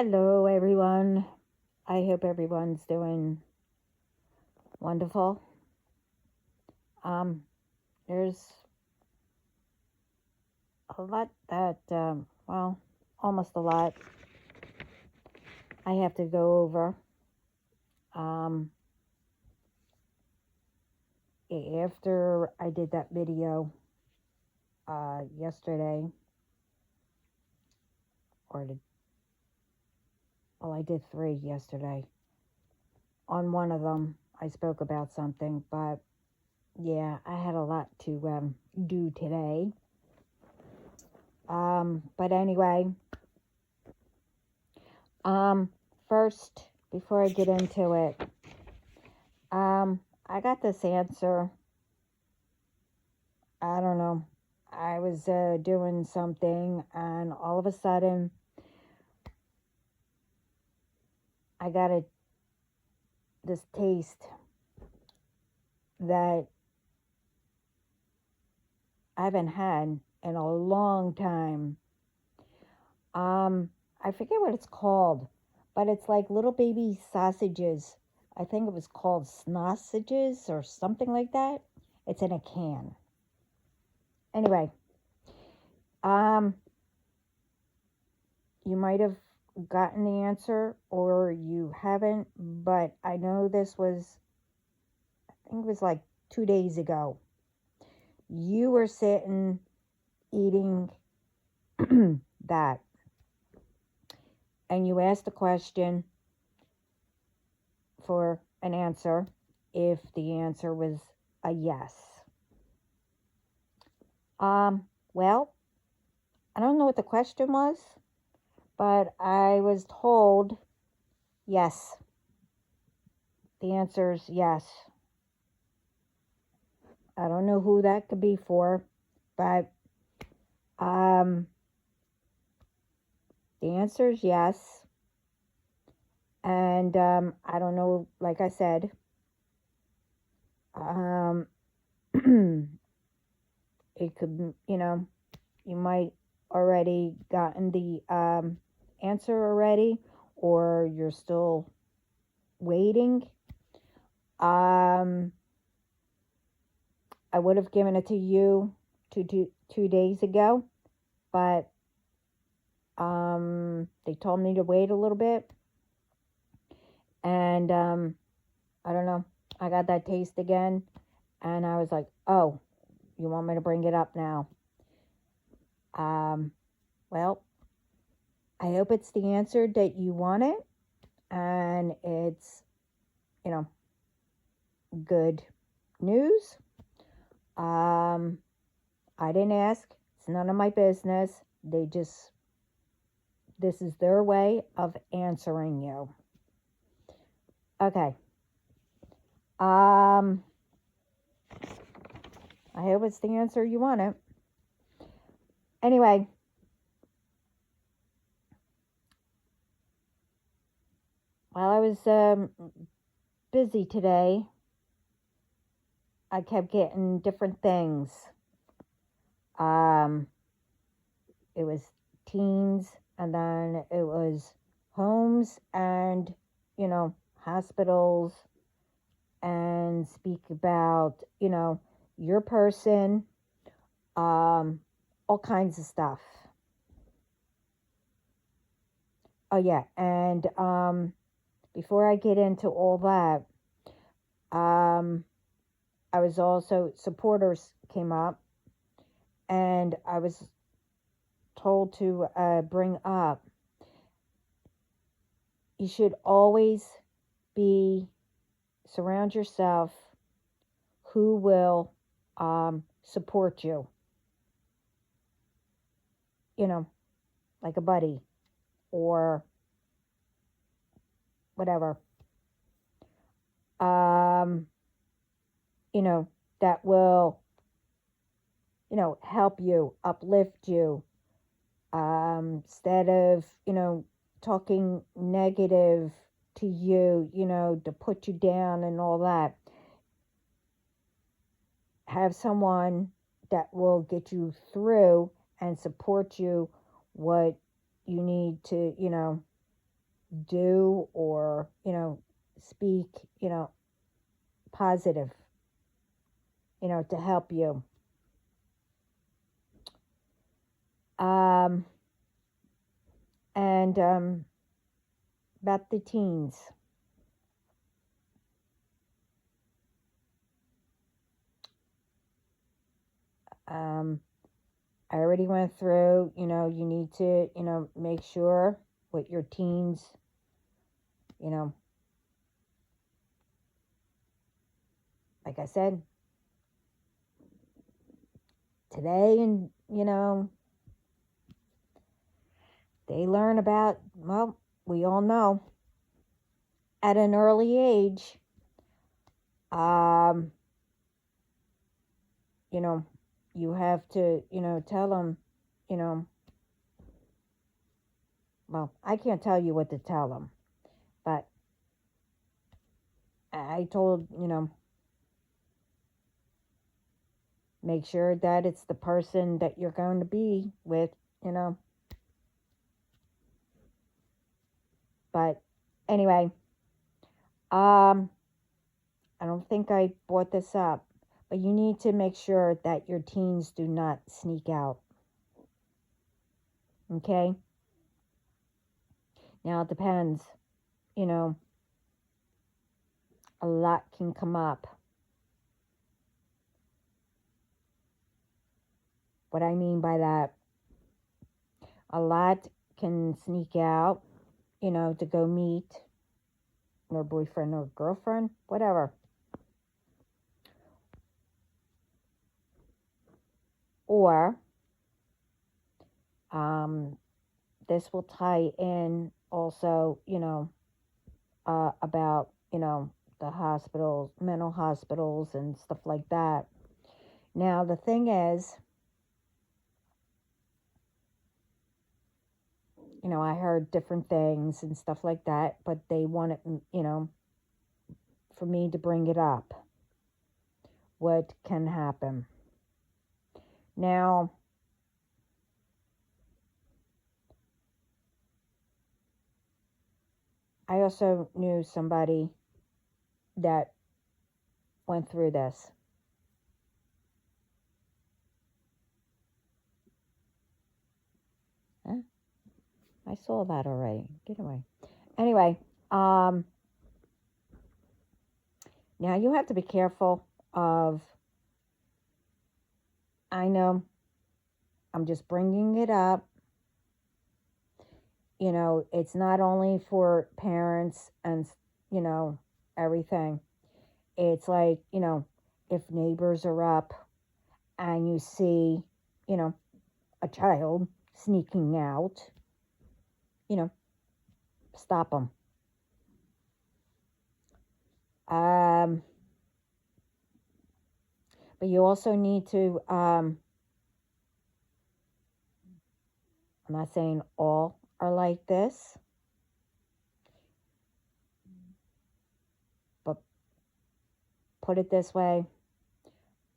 Hello, everyone. I hope everyone's doing wonderful. Um, there's a lot that, almost a lot I have to go over. Um, After I did that video yesterday, or did, well, I did three yesterday. On one of them, I spoke about something, but yeah, I had a lot to do today. But anyway, Um, first, before I get into it, I got this answer. I don't know. I was doing something, and all of a sudden, I got this taste that I haven't had in a long time. I forget what it's called, but it's like little baby sausages. I think it was called snossages or something like that. It's in a can. Anyway, um, you might have gotten the answer or you haven't, but I know I think it was like 2 days ago. You were sitting eating that, and you asked the question for an answer if the answer was a yes. Well, I don't know what the question was, but I was told yes. The answer is yes. I don't know who that could be for, but the answer is yes. And I don't know, like I said, um, it could, you might already gotten the answer already, or you're still waiting. Um, I would have given it to you 2 days ago, but they told me to wait a little bit, and I don't know. I got that taste again, and I was like, oh, you want me to bring it up now? Um, well, I hope it's the answer that you wanted, and it's, you know, good news. Um, I didn't ask. It's none of my business. This is their way of answering you. Okay. Um, I hope it's the answer you wanted. Anyway, while I was busy today, I kept getting different things. Um, it was teens, and then it was homes and, hospitals, and speak about, your person, all kinds of stuff. Oh, yeah. And before I get into all that, I was also, supporters came up, and I was told to bring up, you should always surround yourself who will support you, like a buddy or whatever, um, you know, that will, help you, uplift you, instead of, talking negative to you, to put you down and all that. Have someone that will get you through and support you what you need to, do or, speak, positive, to help you. And about the teens. I already went through, you need to, make sure with your teens, you know, like I said, today, and, they learn about, well, we all know, at an early age, um, you have to, tell them, you know, well, I can't tell you what to tell them, but I told, make sure that it's the person that you're going to be with, you know. But anyway, I don't think I brought this up, but you need to make sure that your teens do not sneak out. Okay? Now it depends, a lot can come up. What I mean by that, a lot can sneak out, to go meet their boyfriend or girlfriend, whatever. Or this will tie in also, about, the hospitals, mental hospitals, and stuff like that. Now, the thing is, I heard different things and stuff like that, but they wanted, for me to bring it up. What can happen? Now, I also knew somebody that went through this. Huh? I saw that already. Get away. Anyway, now you have to be careful of, I know I'm just bringing it up. It's not only for parents and, everything. It's like, if neighbors are up and you see, a child sneaking out, stop them. But you also need to, I'm not saying all are like this, but put it this way.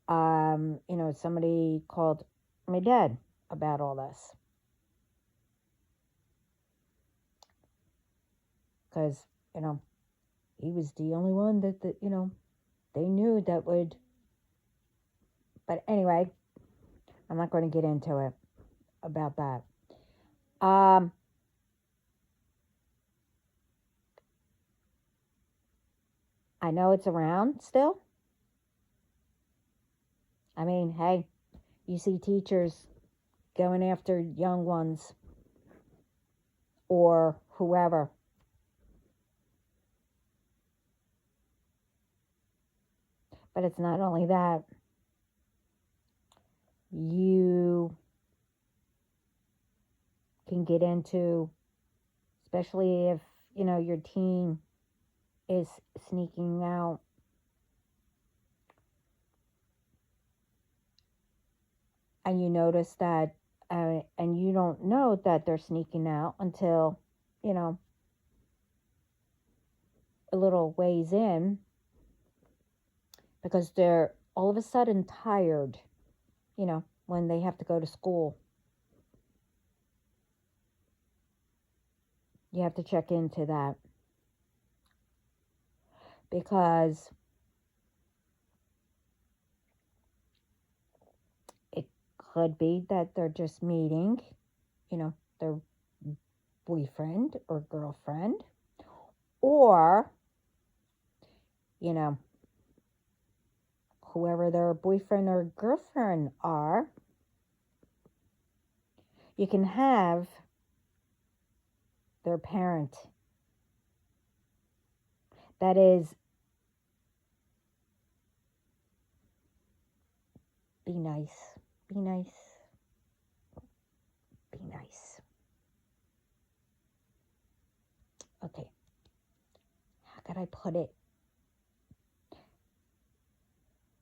Somebody called my dad about all this. Because, he was the only one that they knew that would. But anyway, I'm not going to get into it about that. I know it's around still. I mean, hey, you see teachers going after young ones or whoever. But it's not only that. You can get into, especially if, your teen is sneaking out. And you notice that, and you don't know that they're sneaking out until, a little ways in, because they're all of a sudden tired, when they have to go to school. You have to check into that, because it could be that they're just meeting, their boyfriend or girlfriend, or, you know, whoever their boyfriend or girlfriend are. You can have their parent. That is, be nice, be nice, be nice. Okay, how could I put it?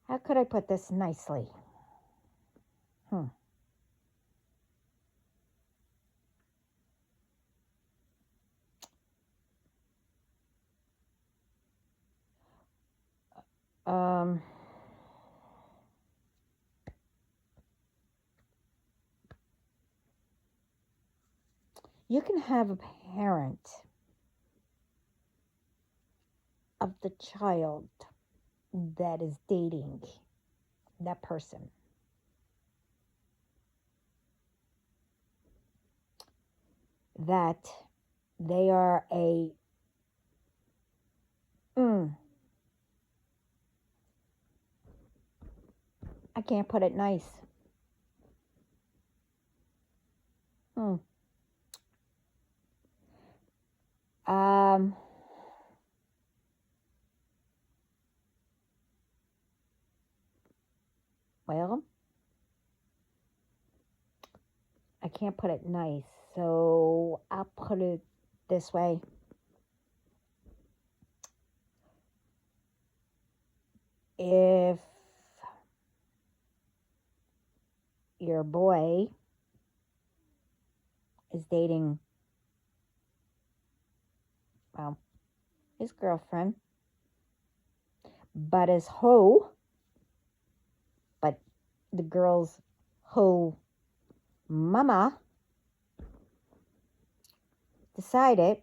How could I put this nicely? Um, you can have a parent of the child that is dating that person. That they are I can't put it nice. Um, well, I can't put it nice, so I'll put it this way. If your boy is dating, well, his girlfriend, but but the girl's hoe mama decided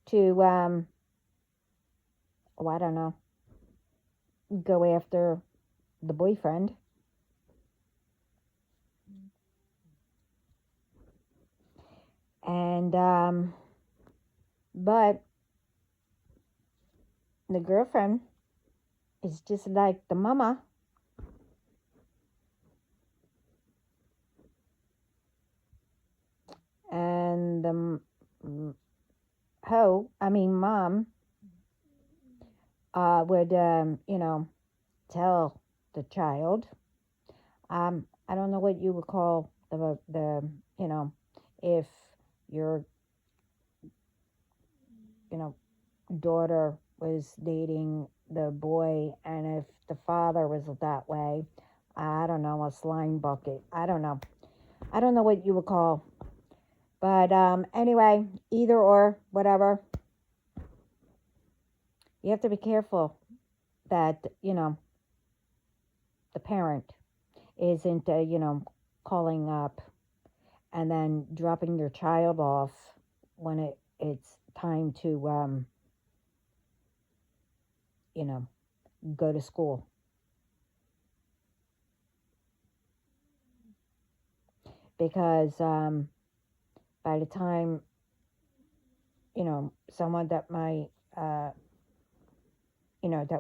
to I don't know, go after the boyfriend. And but the girlfriend is just like the mama. And the mom would tell the child, I don't know what you would call the if your daughter was dating the boy, and if the father was that way, I don't know, a slime bucket. I don't know what you would call. But anyway, either or, whatever. You have to be careful that, the parent isn't, calling up and then dropping your child off when it's time to, go to school. Because by the time, someone that might, that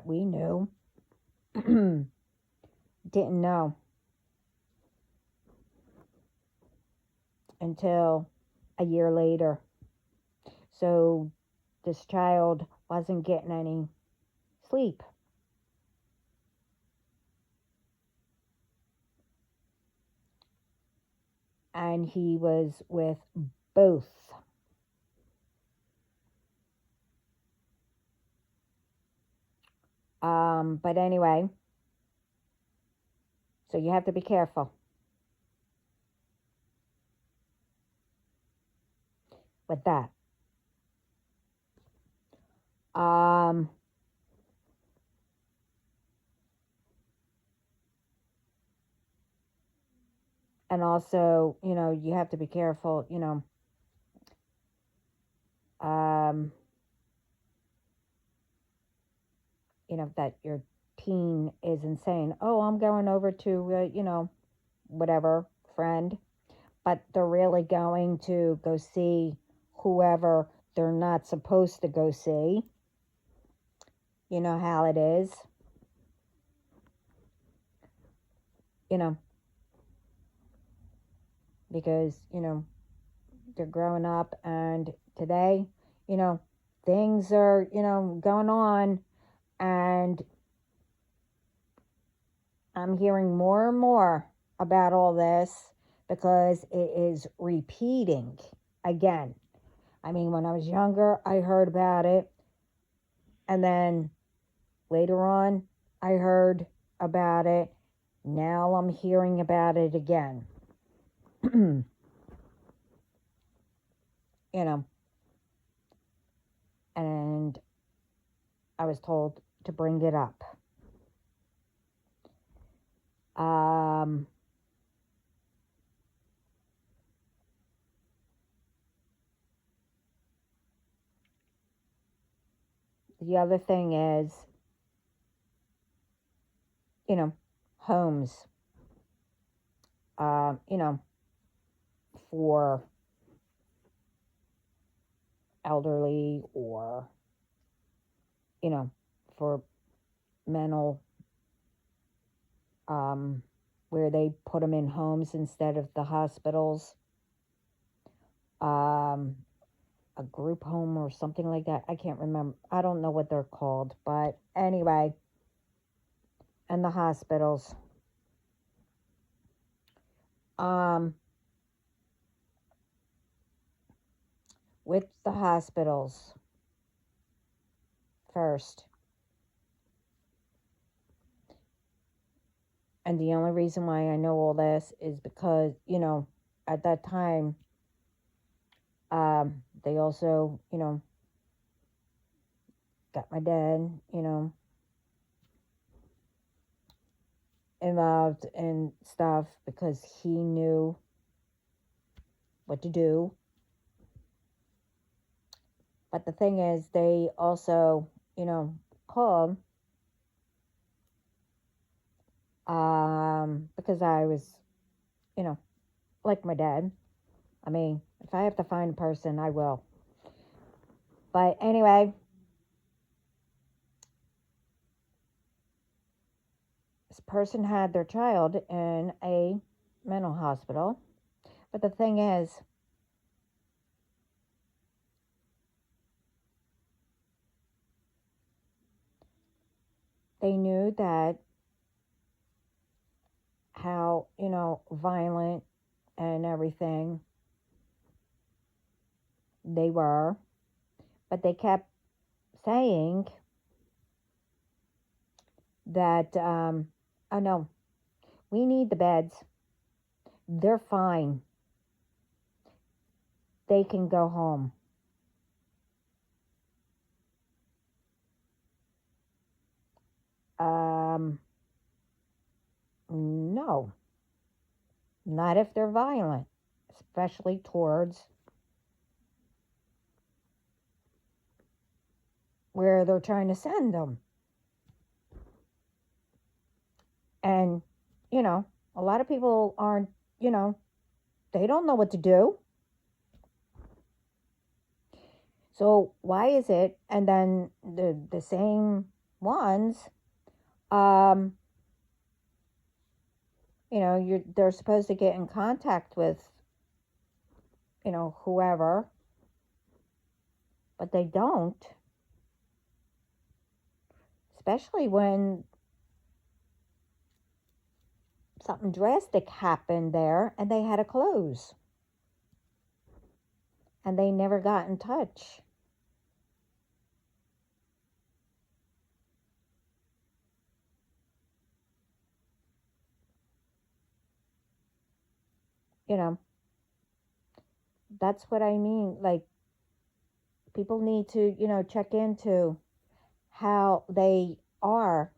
we knew didn't know until a year later. So this child wasn't getting any sleep. And he was with both. But anyway, so you have to be careful with that. And also, you have to be careful, um, that your teen isn't saying, oh, I'm going over to, whatever friend, but they're really going to go see whoever they're not supposed to go see. You know how it is, you know, because, they're growing up and today, you know, things are, going on, and I'm hearing more and more about all this because it is repeating again. I mean, when I was younger, I heard about it, and then later on, I heard about it. Now I'm hearing about it again. you know, and I was told to bring it up. Um, the other thing is, homes, for elderly or, you know, for mental, um, where they put them in homes instead of the hospitals, um, a group home or something like that. I can't remember. I don't know what they're called, but anyway, and the hospitals. Um, with the hospitals first. And the only reason why I know all this is because, at that time, they also, got my dad, involved in stuff because he knew what to do. But the thing is, they also, called, because I was, you know, like my dad. I mean, if I have to find a person, I will. But anyway, this person had their child in a mental hospital. But the thing is, they knew that how, violent and everything they were, but they kept saying that, oh no, we need the beds. They're fine. They can go home. No, not if they're violent, especially towards where they're trying to send them. And, a lot of people aren't, they don't know what to do. So why is it? And then the same ones, um, they're supposed to get in contact with, whoever, but they don't. Especially when something drastic happened there and they had to close. And they never got in touch. You know, that's what I mean. Like, people need to, check into how they are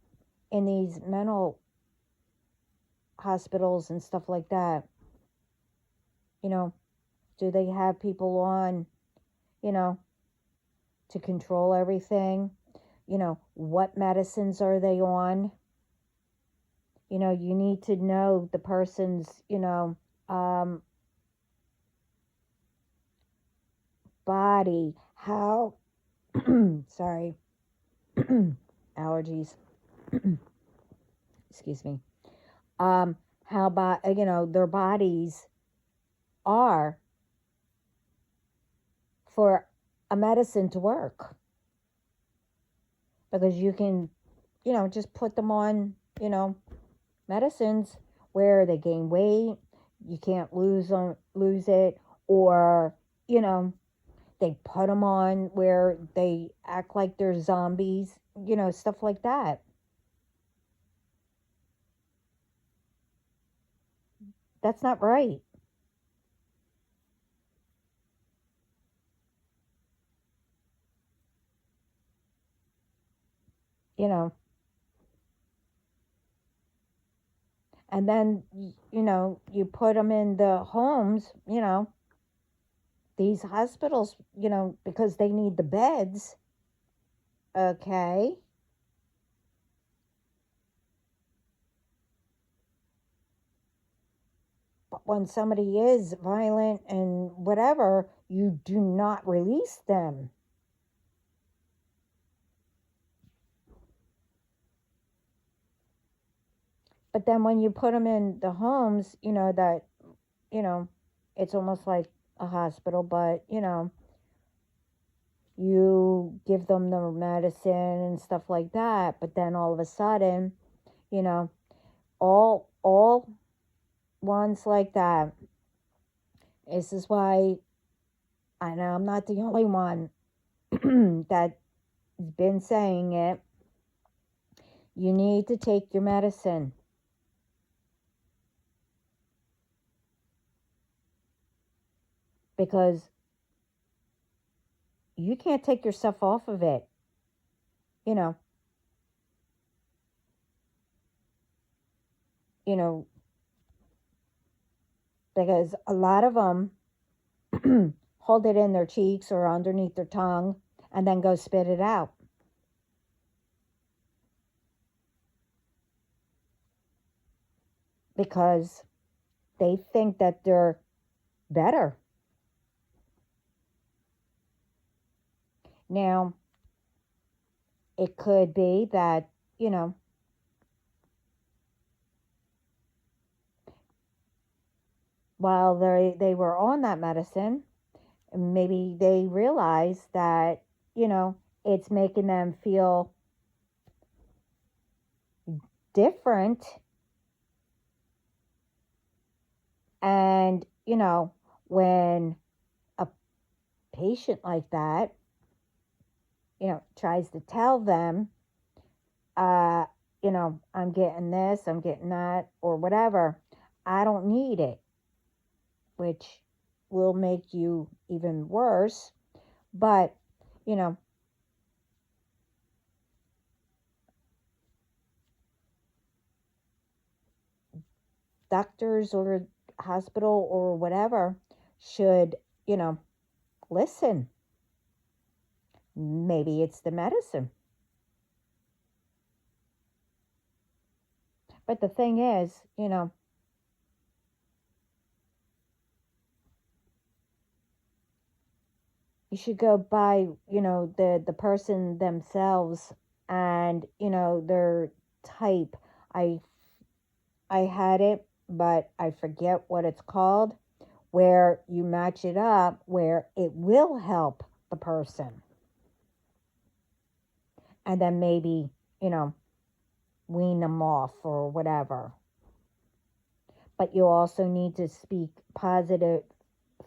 in these mental hospitals and stuff like that. You know, do they have people on, you know, to control everything? You know, what medicines are they on? You know, you need to know the person's, um, body, how, sorry, allergies, excuse me, how, their bodies are for a medicine to work. Because you can, just put them on, medicines where they gain weight, you can't lose it, or, you know, they put them on where they act like they're zombies, stuff like that. That's not right. you know and then you put them in the homes, these hospitals, because they need the beds. Okay. But when somebody is violent and whatever, you do not release them. But then when you put them in the homes, you know, it's almost like a hospital, but, you give them the medicine and stuff like that. But then all of a sudden, you know, all ones like that. This is why I know I'm not the only one that's been saying it. You need to take your medicine. Because you can't take yourself off of it. You know, you know, because a lot of them hold it in their cheeks or underneath their tongue and then go spit it out because they think that they're better. Now, it could be that, while they were on that medicine, maybe they realized that, it's making them feel different. And, when a patient like that, tries to tell them, uh, I'm getting this, I'm getting that, or whatever, I don't need it, which will make you even worse. But, you know, doctors or hospital or whatever should, listen. Maybe it's the medicine. But the thing is, you should go by, the person themselves and, their type. I I had it, but I forget what it's called, where you match it up where it will help the person. And then maybe, you know, wean them off or whatever. But you also need to speak positive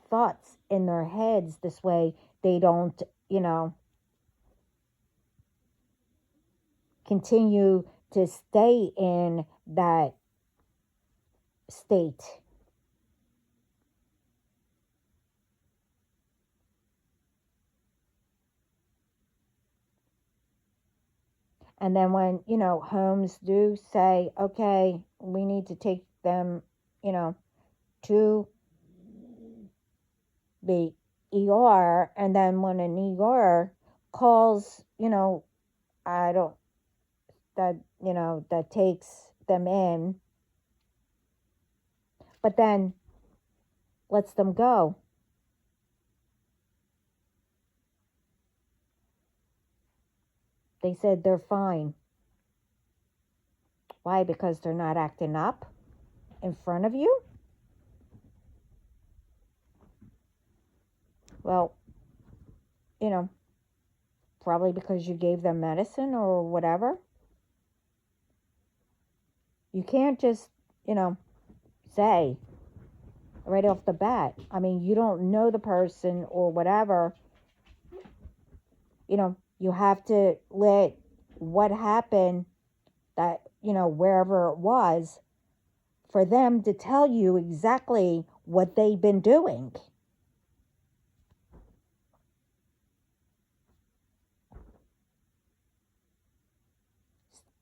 thoughts in their heads. This way they don't, continue to stay in that state. And then when, homes do say, okay, we need to take them, to the ER, and then when an ER calls, I don't, that, that takes them in, but then lets them go. They said they're fine. Why? Because they're not acting up in front of you? Well, you know, probably because you gave them medicine or whatever. You can't just, say right off the bat. I mean, you don't know the person or whatever. You have to let what happened, that, wherever it was, for them to tell you exactly what they've been doing.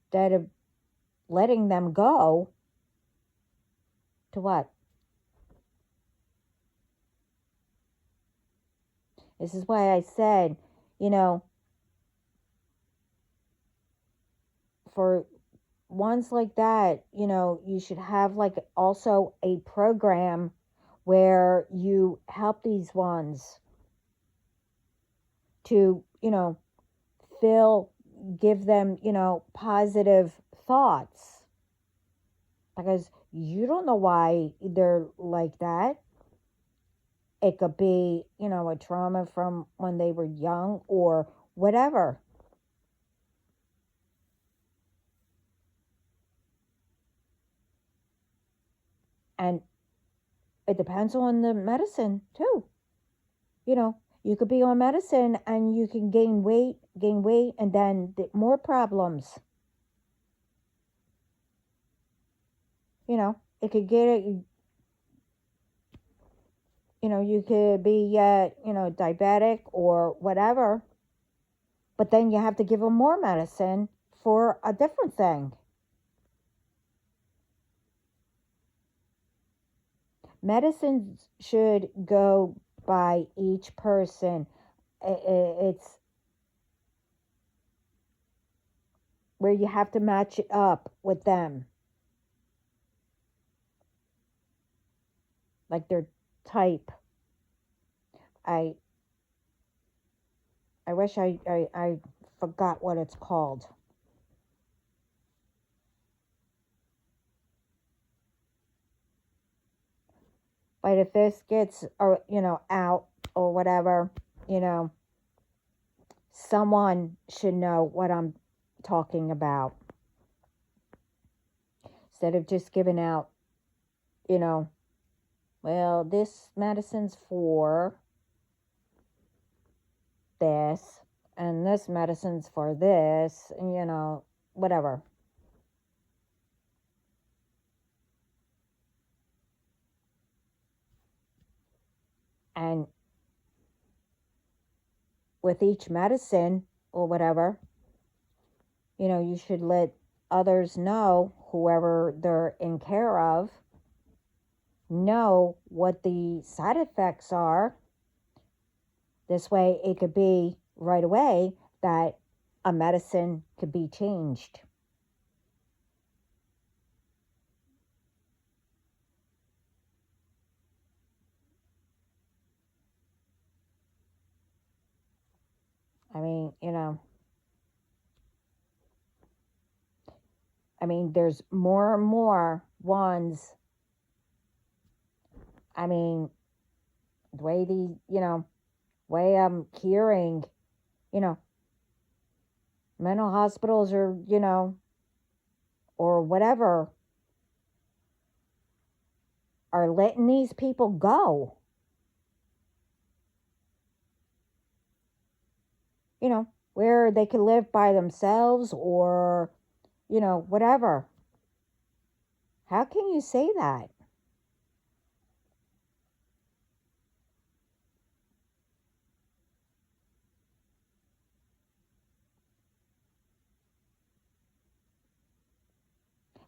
Instead of letting them go to what? This is why I said, for ones like that, you should have like also a program where you help these ones to, feel, give them, positive thoughts, because you don't know why they're like that. It could be, a trauma from when they were young or whatever. And it depends on the medicine too. You could be on medicine and you can gain weight, and then more problems. It could get it. You could be, diabetic or whatever, but then you have to give them more medicine for a different thing. Medicines should go by each person. It's where you have to match it up with them, like their type. I wish I forgot what it's called. But if this gets, or out or whatever, someone should know what I'm talking about. Instead of just giving out, well, this medicine's for this, and this medicine's for this, and whatever. And with each medicine or whatever, you should let others know, whoever they're in care of, know what the side effects are. This way it could be right away that a medicine could be changed. I mean, there's more and more ones. I mean, the way way I'm hearing, you know, mental hospitals are, or whatever, are letting these people go. Where they can live by themselves or, whatever. How can you say that?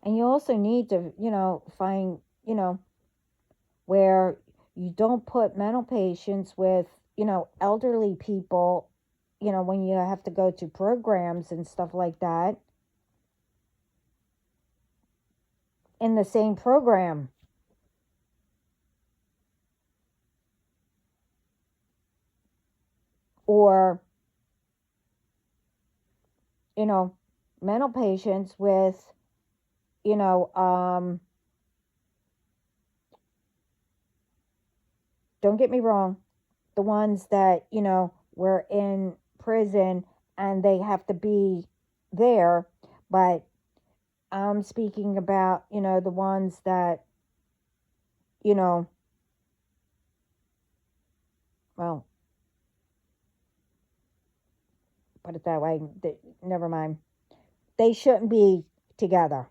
And you also need to, find, where you don't put mental patients with, elderly people, when you have to go to programs and stuff like that in the same program. Or, mental patients with, you know, um, don't get me wrong, the ones that, were in prison and they have to be there, but I'm speaking about, the ones that, you know, well, put it that way, never mind. They shouldn't be together.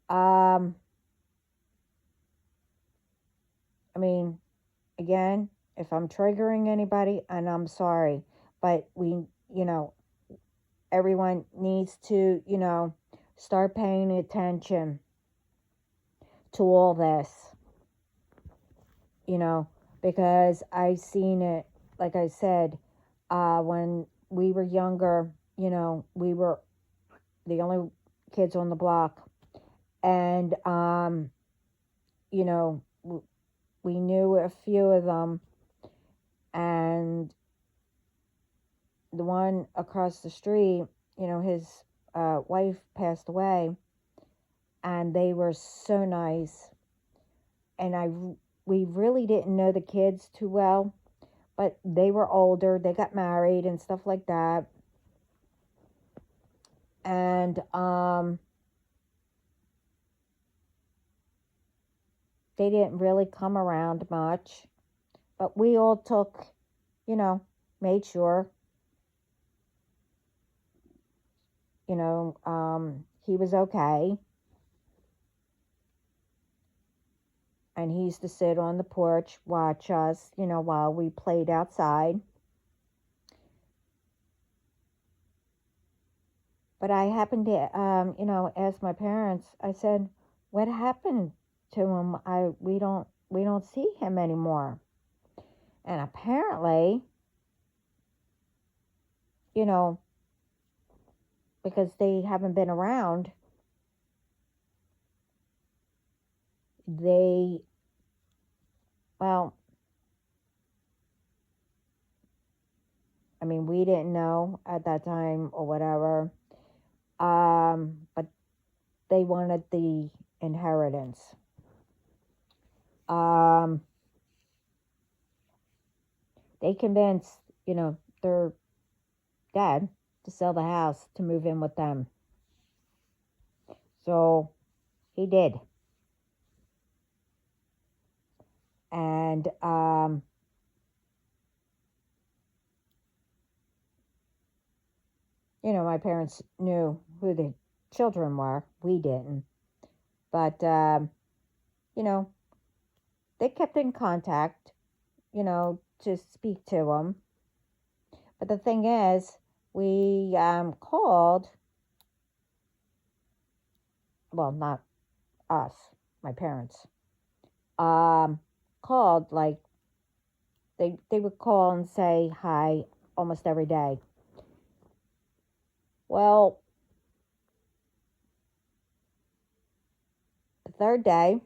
Um, I mean, again, if I'm triggering anybody, and I'm sorry, but everyone needs to, start paying attention to all this, you know, because I've seen it, like I said, when we were younger, we were the only kids on the block. And, you know, we knew a few of them. And the one across the street, his wife passed away. And they were so nice. And we really didn't know the kids too well, but they were older. They got married and stuff like that. And they didn't really come around much, but we all took, made sure, he was okay. And he used to sit on the porch, watch us, while we played outside. But I happened to, ask my parents. I said, "What happened to him? We don't see him anymore." And apparently, you know, because they haven't been around, they, well, I mean, we didn't know at that time or whatever. But they wanted the inheritance. Um, they convinced, their dad to sell the house to move in with them. So he did. And, my parents knew who the children were. We didn't. But, you know, they kept in contact, to speak to them. But the thing is, we called, well, not us, my parents, um, called, like, they would call and say hi almost every day. Well, the third day,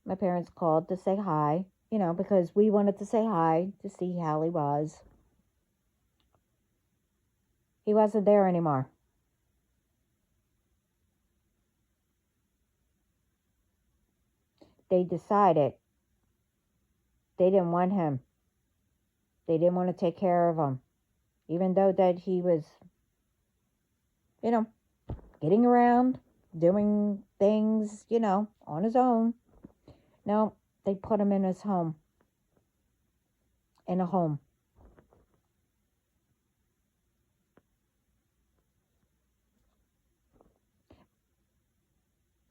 my parents called to say hi, because we wanted to say hi to see how he was. He wasn't there anymore. They decided they didn't want him. They didn't want to take care of him. Even though that he was, you know, getting around, doing things, on his own. No, they put him in his home. In a home.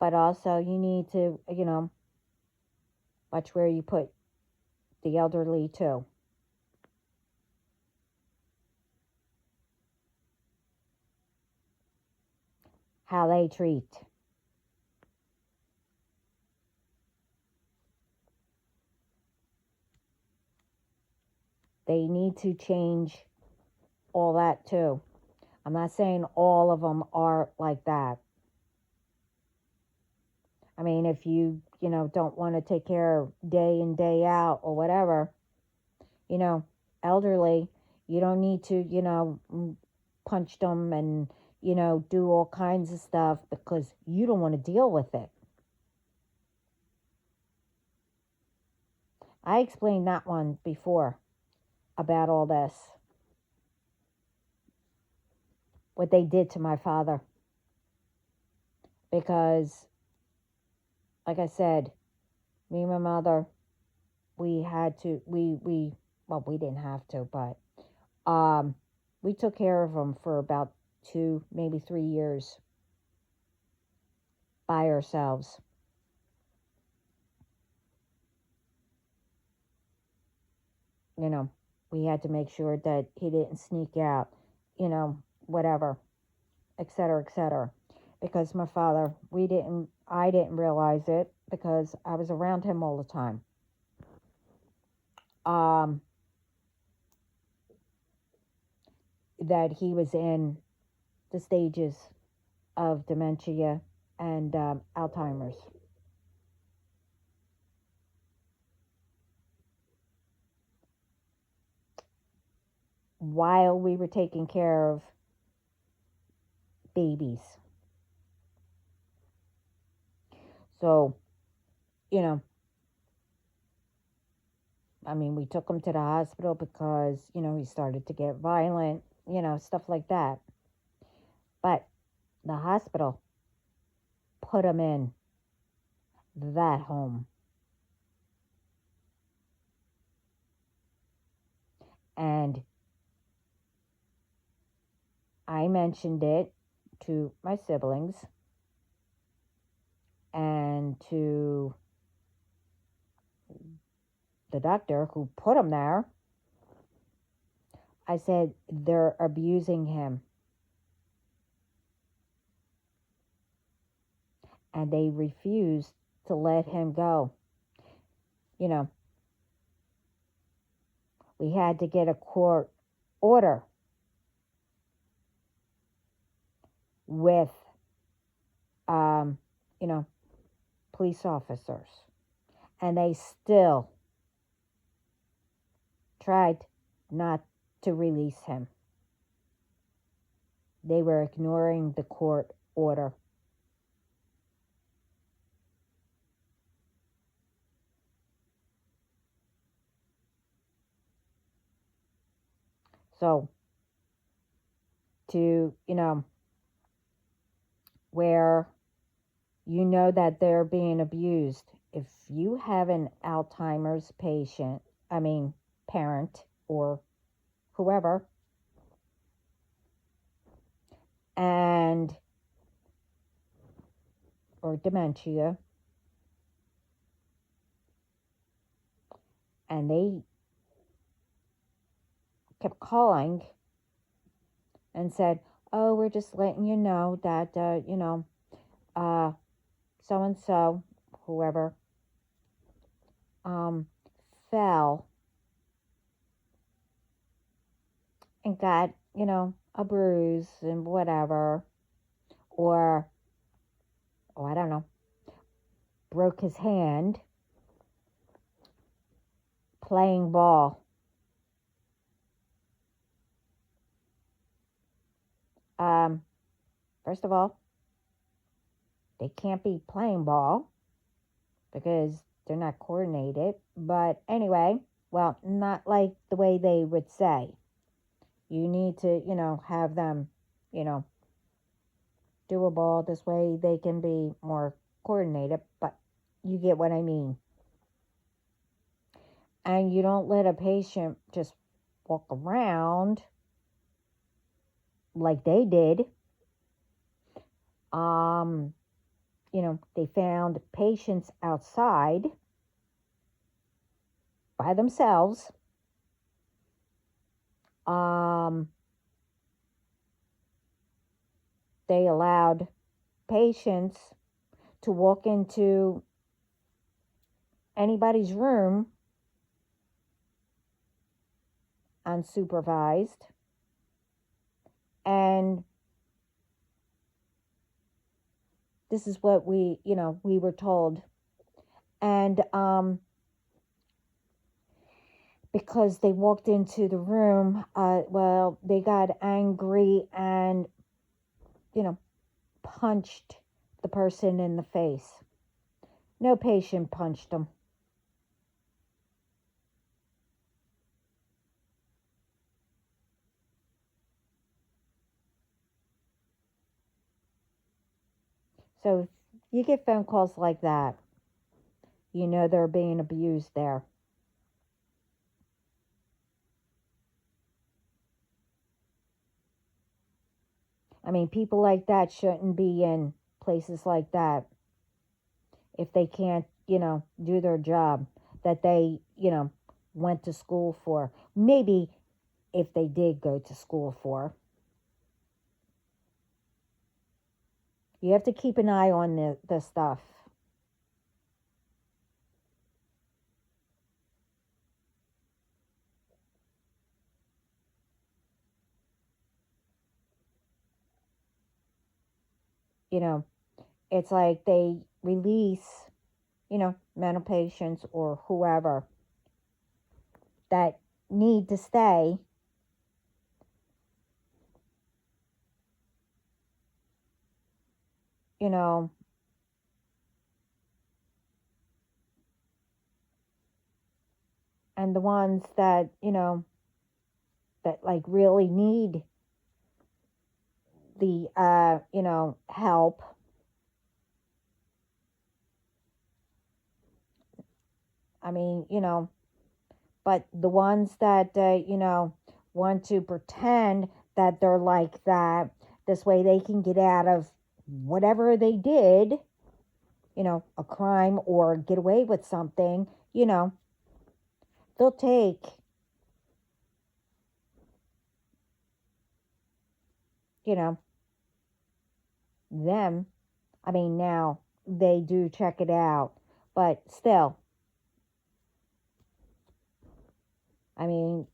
But also, you need to, watch where you put the elderly too. how they treat. They need to change all that too. I'm not saying all of them are like that. I mean, if you don't want to take care of day in, day out or whatever, elderly, you don't need to, punch them and, do all kinds of stuff because you don't want to deal with it. I explained that one before about all this. What they did to my father. Because, like I said, me and my mother, we had to, well, we didn't have to, but we took care of him for about 2, maybe 3 years by ourselves. We had to make sure that he didn't sneak out, whatever, etc., etc. Because my father, I didn't realize it because I was around him all the time. That he was in the stages of dementia and Alzheimer's. While we were taking care of babies. So, I mean, we took him to the hospital because, he started to get violent, stuff like that. But the hospital put him in that home. And I mentioned it to my siblings and to the doctor who put him there. I said, they're abusing him. And they refused to let him go. We had to get a court order with, police officers. And they still tried not to release him. They were ignoring the court order. So, to, where that they're being abused, if you have an Alzheimer's parent or whoever, or dementia, and they kept calling and said, oh, we're just letting you know that, so-and-so, whoever, fell and got, a bruise and whatever, or, I don't know, broke his hand playing ball. First of all, they can't be playing ball because they're not coordinated. But anyway, well, not like the way they would say. You need to, have them, do a ball this way. They can be more coordinated, but you get what I mean. And you don't let a patient just walk around like they did. They found patients outside by themselves. They allowed patients to walk into anybody's room unsupervised, and this is what we were told. And because they walked into the room, well, they got angry and punched the person in the face. No patient punched them. So if you get phone calls like that, they're being abused there. I mean, people like that shouldn't be in places like that if they can't, do their job that they, went to school for. Maybe if they did go to school for. You have to keep an eye on the stuff. It's like they release, mental patients or whoever that need to stay, and the ones that, that like really need the, help. I mean, but the ones that, want to pretend that they're like that, this way they can get out of whatever they did, a crime or get away with something, they'll take, them. I mean, now they do check it out, but still, I mean,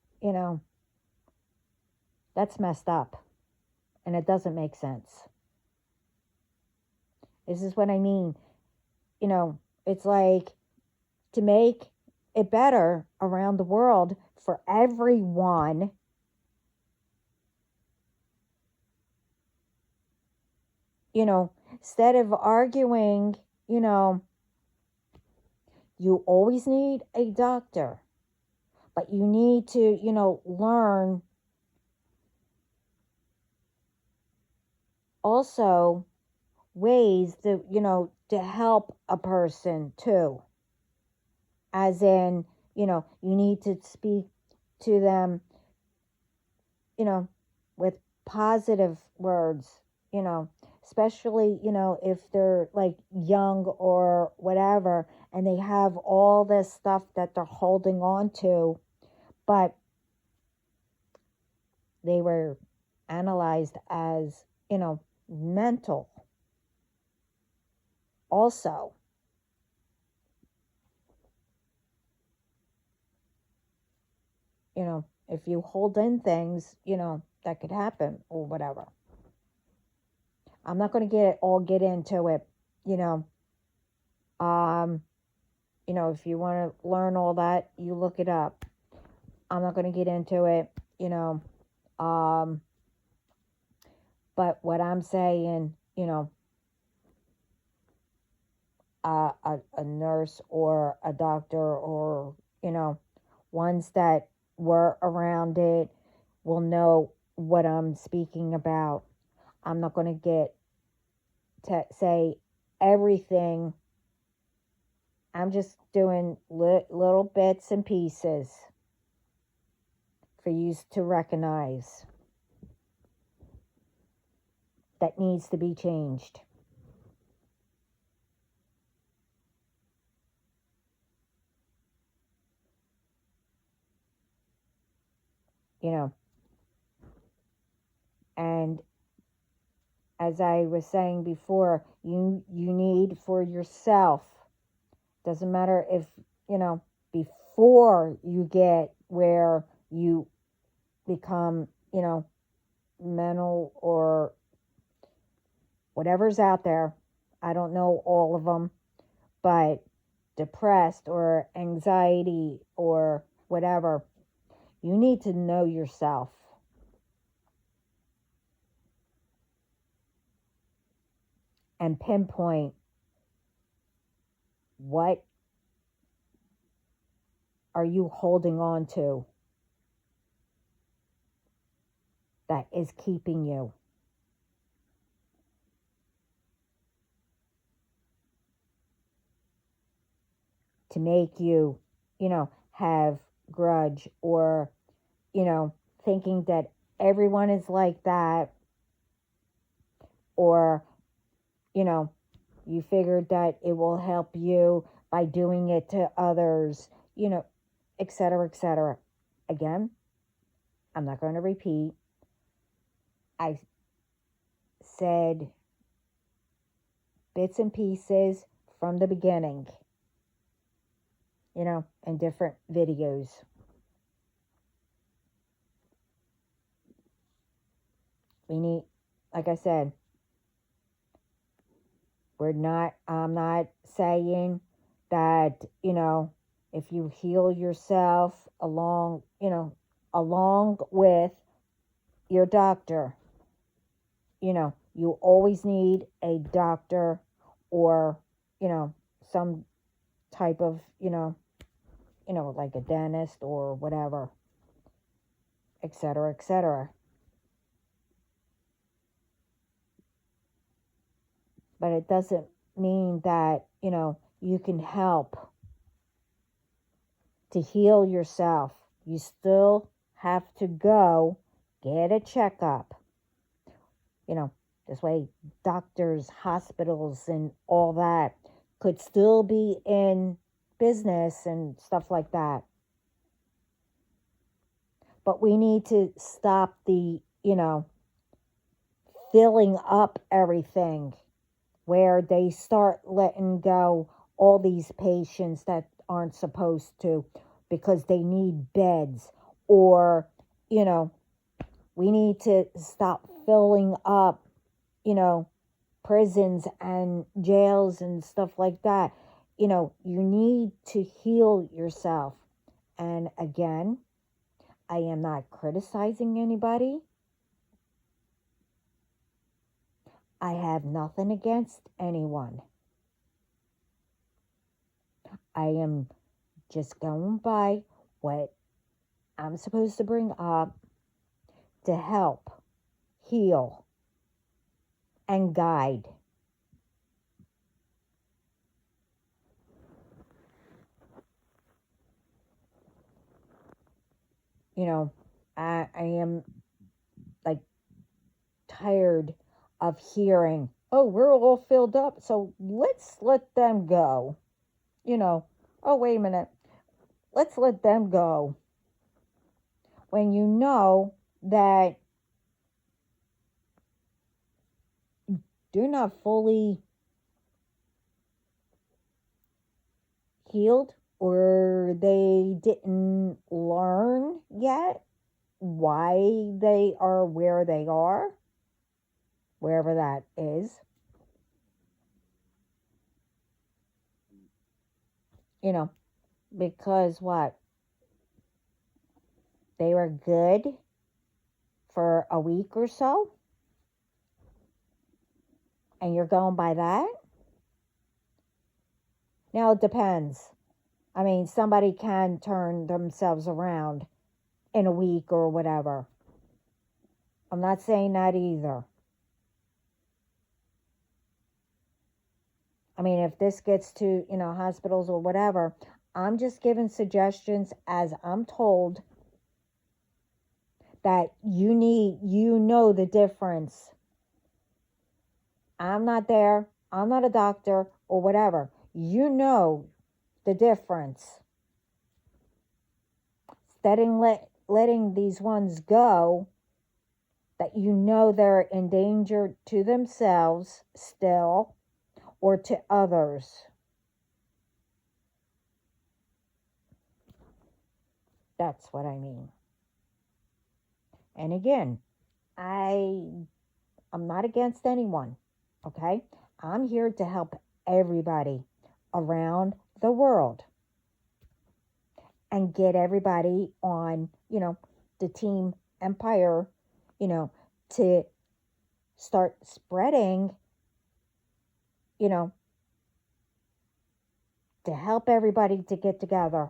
that's messed up and it doesn't make sense. This is what I mean. It's like to make it better around the world for everyone. Instead of arguing, you always need a doctor, but you need to, learn also ways to, to help a person too. As in, you need to speak to them, with positive words, especially, if they're like young or whatever, and they have all this stuff that they're holding on to, but they were analyzed as, mental also. If you hold in things, that could happen or whatever. I'm not going to get into it, you know. If you want to learn all that, you look it up. I'm not going to get into it, but what I'm saying, a nurse or a doctor or, ones that were around it will know what I'm speaking about. I'm not going to get to say everything. I'm just doing little bits and pieces for you to recognize that needs to be changed. And as I was saying before, you need for yourself. Doesn't matter if, before you get where you become, mental or whatever's out there. I don't know all of them, but depressed or anxiety or whatever, you need to know yourself. And pinpoint what are you holding on to that is keeping you. To make you, have grudge or, thinking that everyone is like that, or, you figured that it will help you by doing it to others, et cetera, et cetera. Again, I'm not going to repeat. I said bits and pieces from the beginning, in different videos. We need, like I said, I'm not saying that, if you heal yourself along with your doctor, you always need a doctor or, some type of, like a dentist or whatever, et cetera, et cetera. But it doesn't mean that, you can help to heal yourself. You still have to go get a checkup. This way doctors, hospitals, and all that could still be in business and stuff like that. But we need to stop the, filling up everything where they start letting go all these patients that aren't supposed to because they need beds, or, we need to stop filling up, prisons and jails and stuff like that. You need to heal yourself. And again, I am not criticizing anybody. I have nothing against anyone. I am just going by what I'm supposed to bring up to help, heal, and guide. I am like tired of hearing, oh, we're all filled up, so let's let them go. Oh, wait a minute. Let's let them go. When you know that they're not fully healed, or they didn't learn yet why they are where they are, wherever that is. Because what? They were good for a week or so, and you're going by that? Now, it depends. I mean, somebody can turn themselves around in a week or whatever. I'm not saying that either. I mean, if this gets to, hospitals or whatever, I'm just giving suggestions as I'm told that you know the difference. I'm not there. I'm not a doctor or whatever. You know the difference. Letting these ones go that you know they're in danger to themselves still or to others. That's what I mean. And again, I'm not against anyone, okay? I'm here to help everybody around the world and get everybody on, the team empire, you know, to start spreading, you know, to help everybody to get together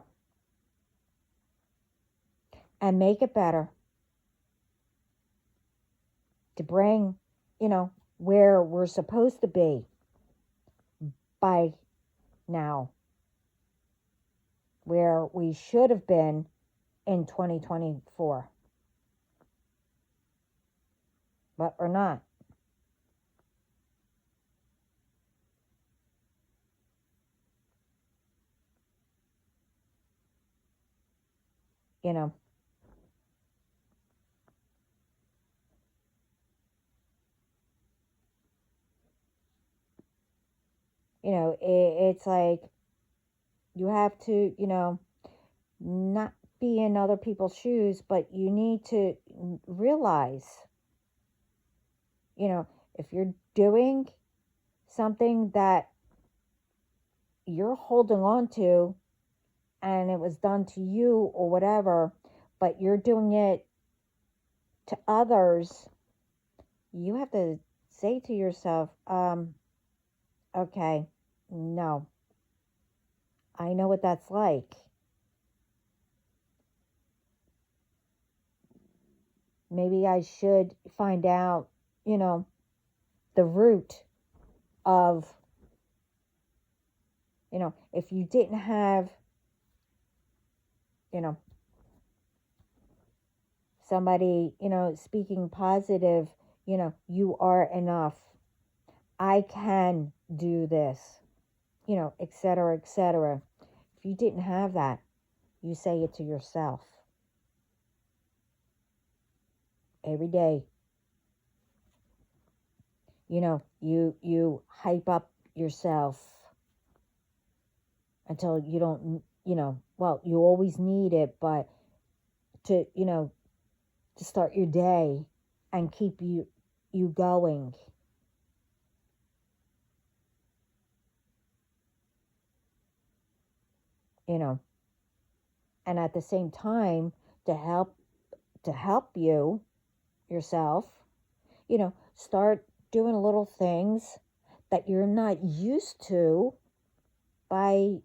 and make it better, to bring, where we're supposed to be by now, where we should have been in 2024, but we're not. You know, it's like you have to, not be in other people's shoes, but you need to realize, if you're doing something that you're holding on to and it was done to you or whatever, but you're doing it to others, you have to say to yourself, okay, no, I know what that's like. Maybe I should find out, the root of, if you didn't have, you know, somebody, speaking positive, you are enough. I can do this, et cetera, et cetera. If you didn't have that, you say it to yourself every day. You hype up yourself until you don't, well, you always need it, but to, to start your day and keep you going. And at the same time, to help you yourself, start doing little things that you're not used to by,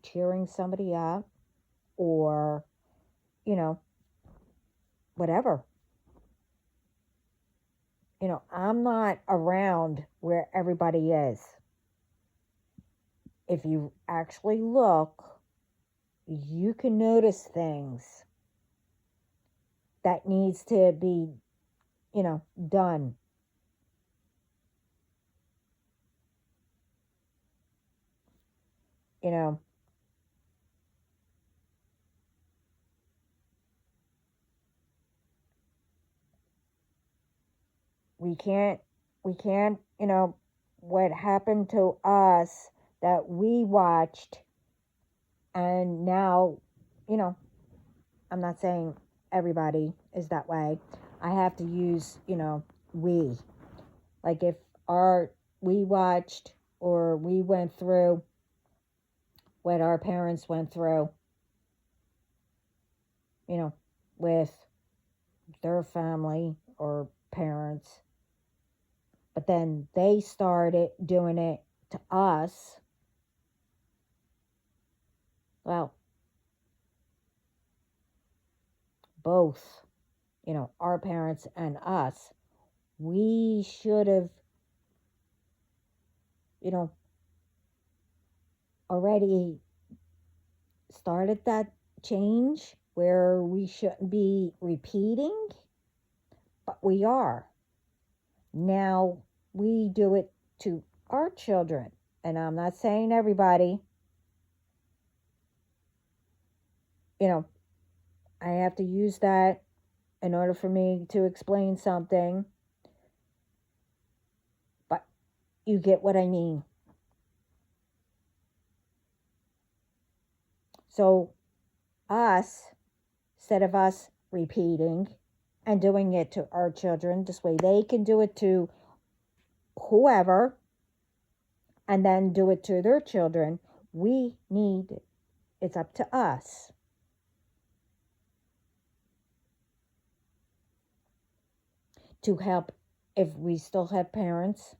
cheering somebody up or, whatever. I'm not around where everybody is. If you actually look, you can notice things that needs to be, done. You know, we can't, what happened to us that we watched, and now, I'm not saying everybody is that way. I have to use, we. Like if we watched or we went through what our parents went through, with their family or parents, but then they started doing it to us. Well, both, our parents and us, we should have, already started that change where we shouldn't be repeating, but we are. Now we do it to our children. And I'm not saying everybody, I have to use that, in order for me to explain something, but you get what I mean. So instead of us repeating and doing it to our children, this way they can do it to whoever and then do it to their children, it's up to us to help, if we still have parents,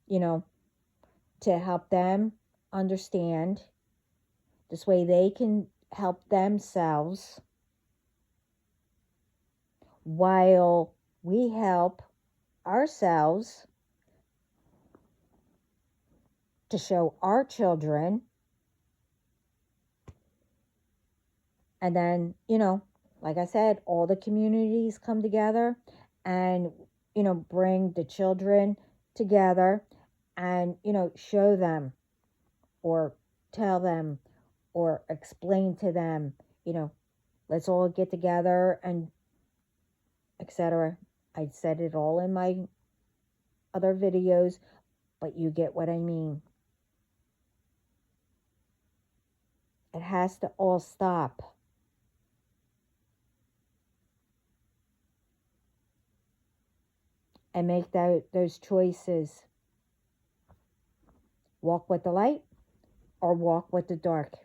to help them understand. This way they can help themselves while we help ourselves to show our children. And then, like I said, all the communities come together and, bring the children together and, show them or tell them or explain to them, let's all get together and etc. I said it all in my other videos, but you get what I mean. It has to all stop. And make those choices. Walk with the light or walk with the dark.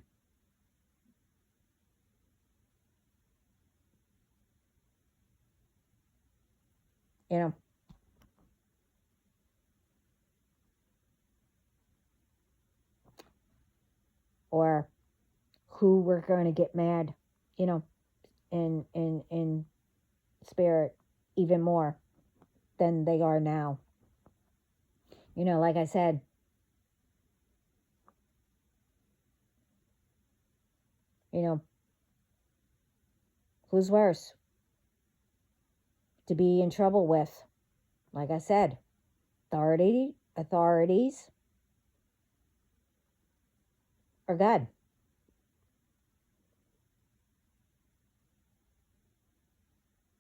Or who we're going to get mad, in spirit even more than they are now. Like I said, who's worse to be in trouble with? Like I said, authorities, or God.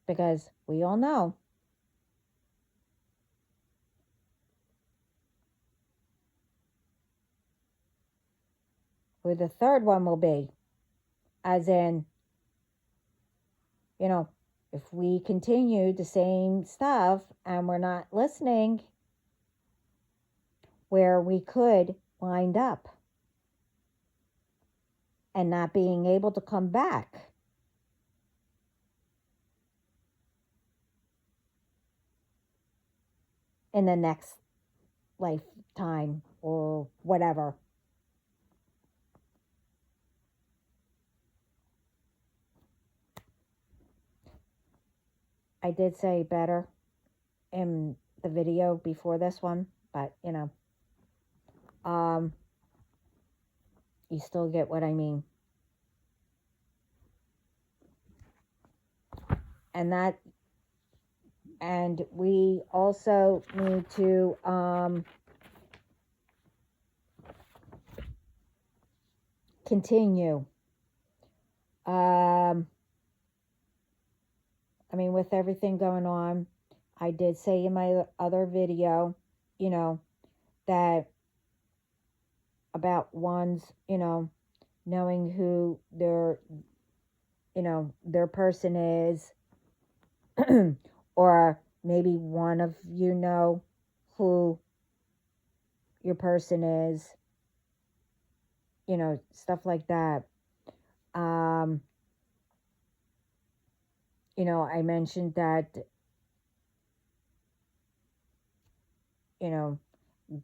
Because we all know who the third one will be. As in, if we continue the same stuff and we're not listening, where we could wind up and not being able to come back. In the next lifetime or whatever. I did say better in the video before this one, but you still get what I mean. And we also need to continue. With everything going on, I did say in my other video, that about one's, knowing who their person is, or maybe one of you know who your person is, stuff like that. I mentioned that,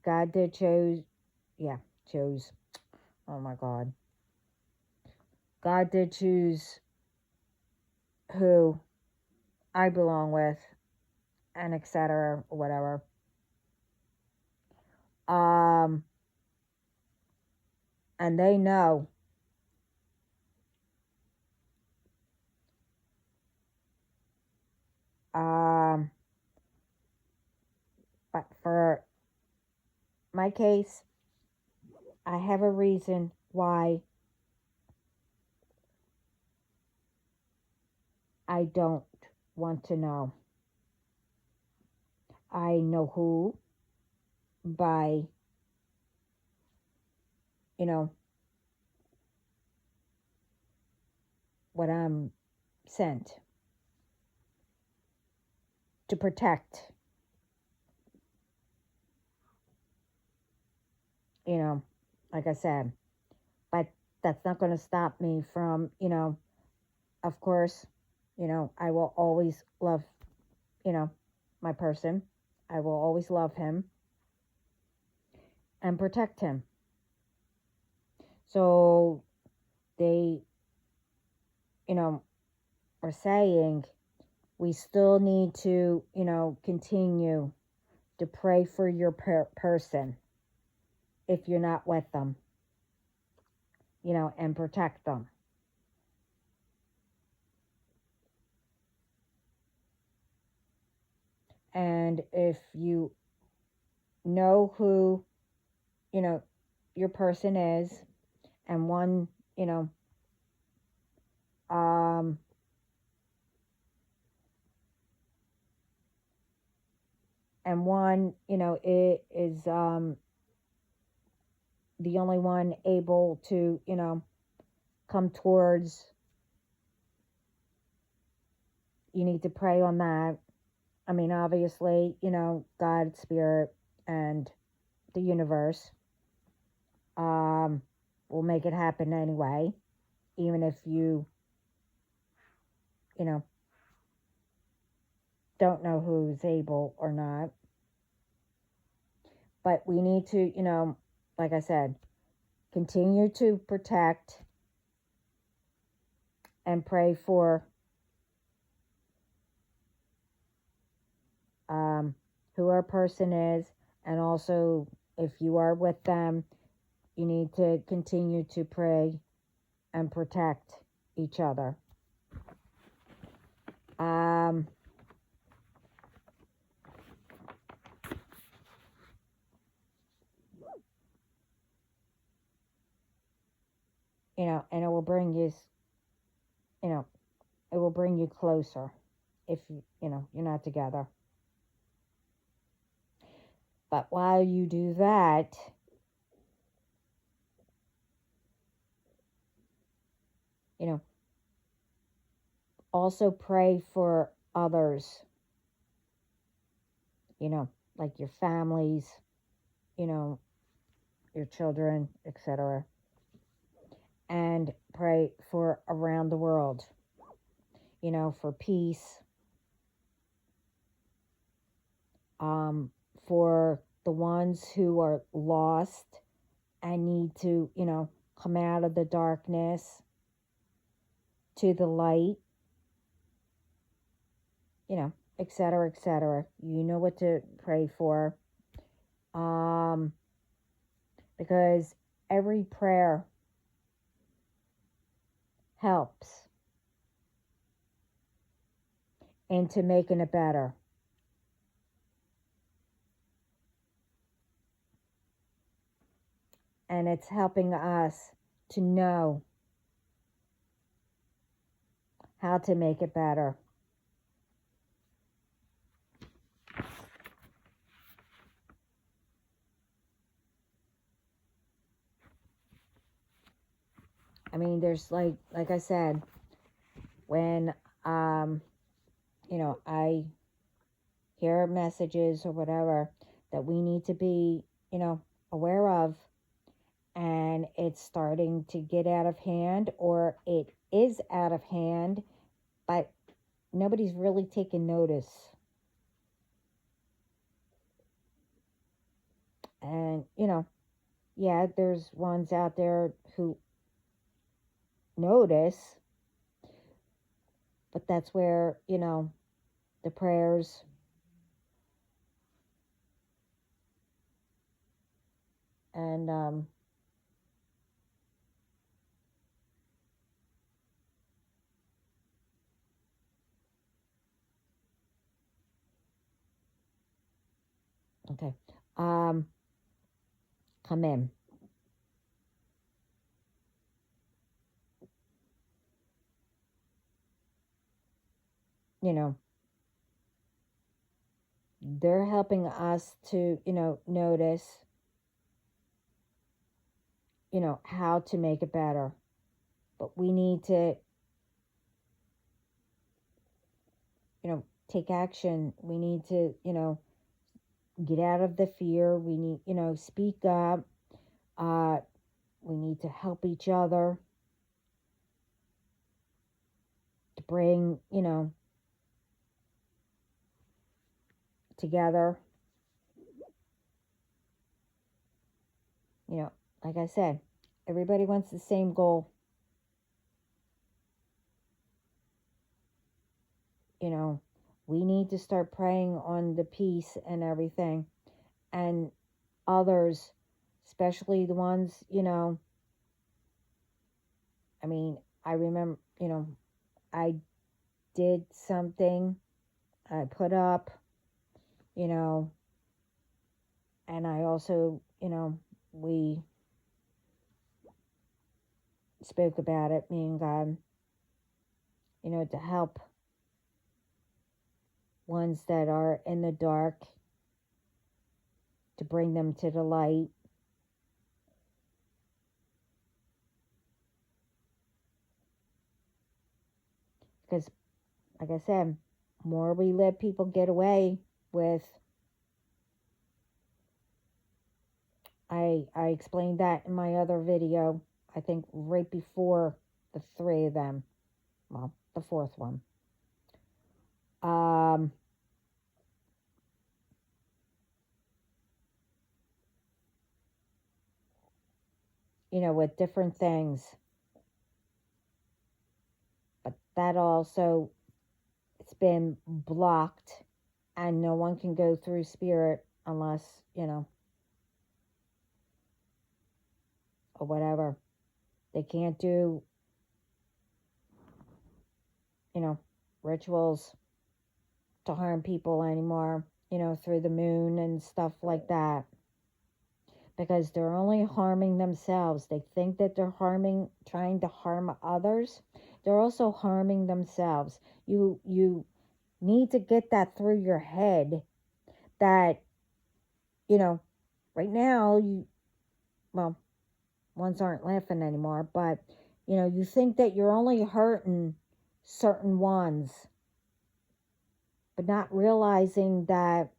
God did chose, oh my God. God did choose who I belong with, and etc. or whatever. And they know. But for my case, I have a reason why I don't want to know. I know who by, you know, what I'm sent to protect, you know, like I said. But that's not going to stop me from, of course, I will always love, you know, my person. I will always love him and protect him. So they, are saying we still need to, continue to pray for your person if you're not with them, and protect them. And if you know who, your person is, and one, um, and one, it is the only one able to, come towards, you need to pray on that. I mean, obviously, God, spirit, and the universe will make it happen anyway, even if you know, don't know who's able or not. But we need to, like I said, continue to protect and pray for who our person is, and also if you are with them, you need to continue to pray and protect each other. And it will bring you, it will bring you closer if you're not together. But while you do that, also pray for others, like your families, your children, etc. And pray for around the world, for peace, for the ones who are lost and need to, come out of the darkness to the light, etc., etc. You know what to pray for. Because every prayer helps into making it better. And it's helping us to know how to make it better. I mean, there's like I said, when I hear messages or whatever that we need to be, aware of, and it's starting to get out of hand, or it is out of hand, but nobody's really taking notice. And, yeah, there's ones out there who notice, but that's where, the prayers and okay, come in. they're helping us to, notice, how to make it better. But we need to, take action. We need to, get out of the fear. We need, speak up. We need to help each other to bring, together. Like I said, everybody wants the same goal. We need to start praying on the peace and everything. And others, especially the ones, I remember, I did something, I put up, and I also, we spoke about it, me and God, to help ones that are in the dark, to bring them to the light. Because, like I said, more we let people get away with, I explained that in my other video, I think right before the three of them. Well, the fourth one. With different things. But that also, it's been blocked, and no one can go through spirit unless, or whatever. They can't do, rituals to harm people anymore, through the moon and stuff like that. Because they're only harming themselves. They think that they're trying to harm others. They're also harming themselves. You need to get that through your head that, right now, ones aren't laughing anymore, but, you think that you're only hurting certain ones, but not realizing that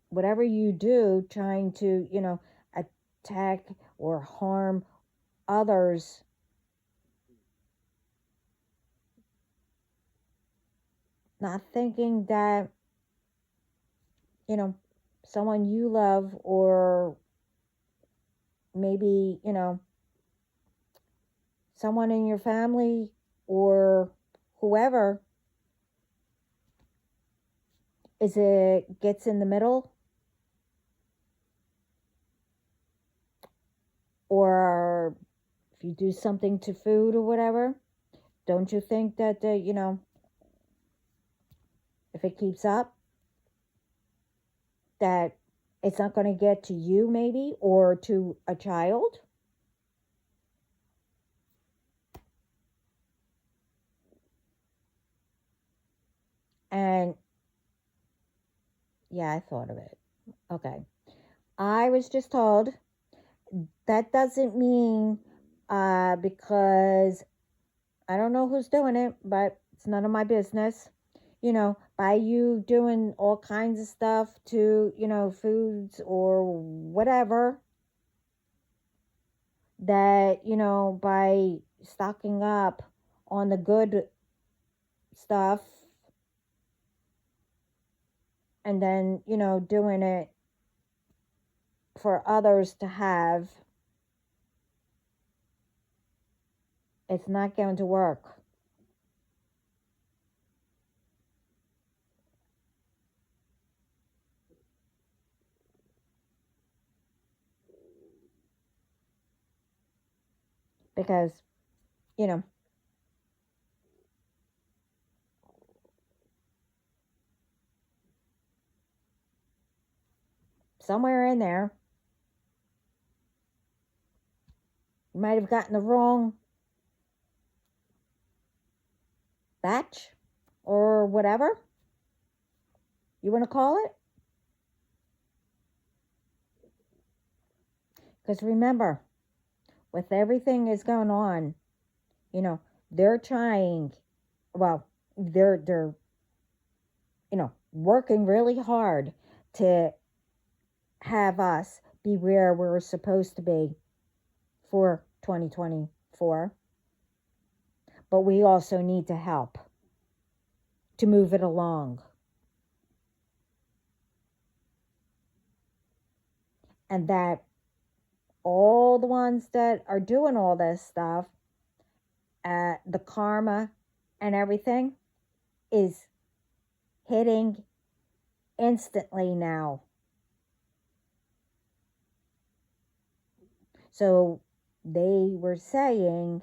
whatever you do trying to, attack or harm others, not thinking that, someone you love, or maybe, someone in your family or whoever gets in the middle, or if you do something to food or whatever, don't you think that, if it keeps up, that it's not going to get to you maybe, or to a child? And yeah, I thought of it. Okay. I was just told that doesn't mean, because I don't know who's doing it, but it's none of my business. By you doing all kinds of stuff to, foods or whatever, that, by stocking up on the good stuff, and then, doing it for others to have, it's not going to work. Because, somewhere in there, you might have gotten the wrong batch or whatever. You want to call it? Because remember, with everything that's going on, you know, they're trying, well, they're working really hard to have us be where we're supposed to be for 2024. But we also need to help to move it along. And that all the ones that are doing all this stuff, the karma and everything is hitting instantly now. So they were saying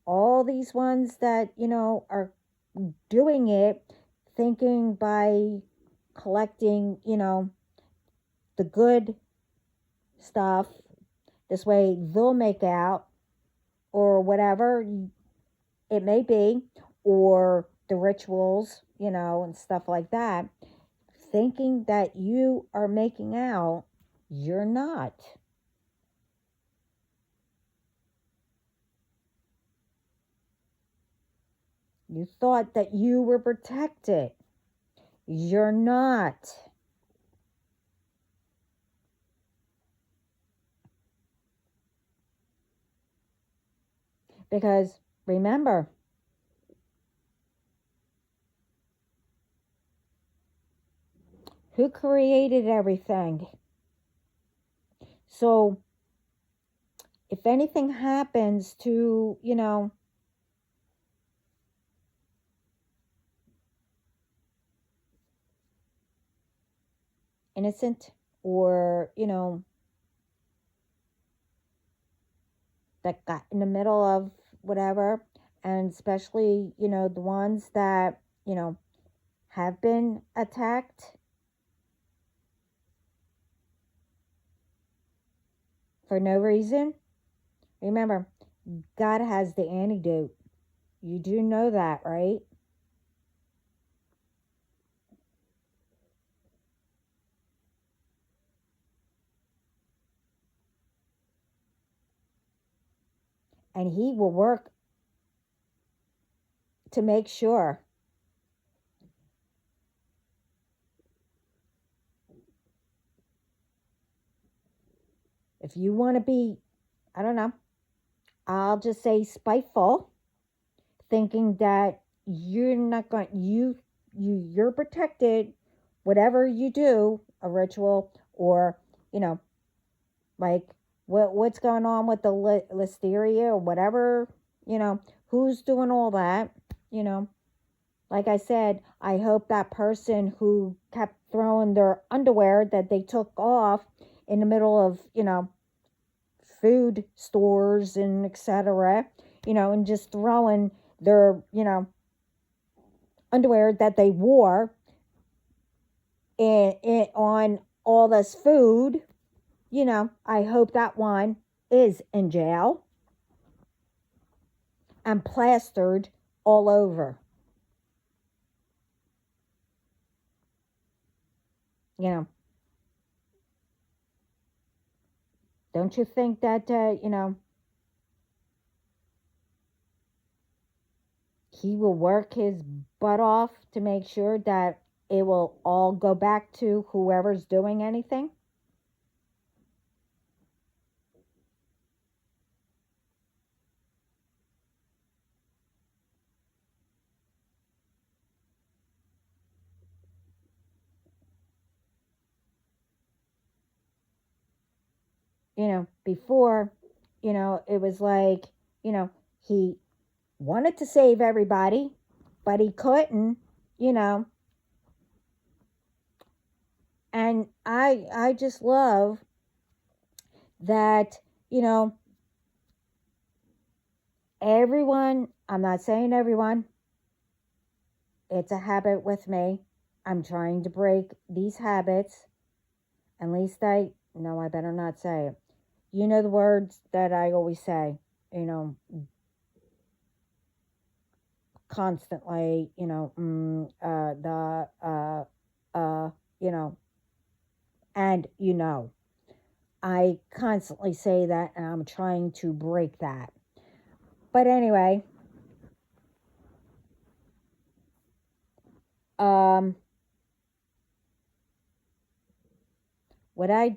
all these ones that, are doing it, thinking by collecting, the good stuff, this way they'll make out, or whatever it may be, or the rituals, and stuff like that, thinking that you are making out, you're not. You thought that you were protected. You're not. Because remember, who created everything? So if anything happens to, innocent, or, that got in the middle of whatever, and especially, the ones that, have been attacked for no reason, remember, God has the antidote. You do know that, right? And He will work to make sure. If you want to be, I don't know, I'll just say spiteful, thinking that you're not going, you're protected, whatever you do, a ritual, or, like what's going on with the listeria, or whatever, who's doing all that, you know. Like I said, I hope that person who kept throwing their underwear that they took off in the middle of, food stores and etc., and just throwing their, underwear that they wore on all this food, I hope that one is in jail and plastered all over. Don't you think that, he will work his butt off to make sure that it will all go back to whoever's doing anything? Before, it was like, he wanted to save everybody, but he couldn't, you know. And I just love that, everyone, I'm not saying everyone, it's a habit with me. I'm trying to break these habits. At least no, I better not say it. You know the words that I always say, constantly, you know, and I constantly say that, and I'm trying to break that. But anyway, um, what I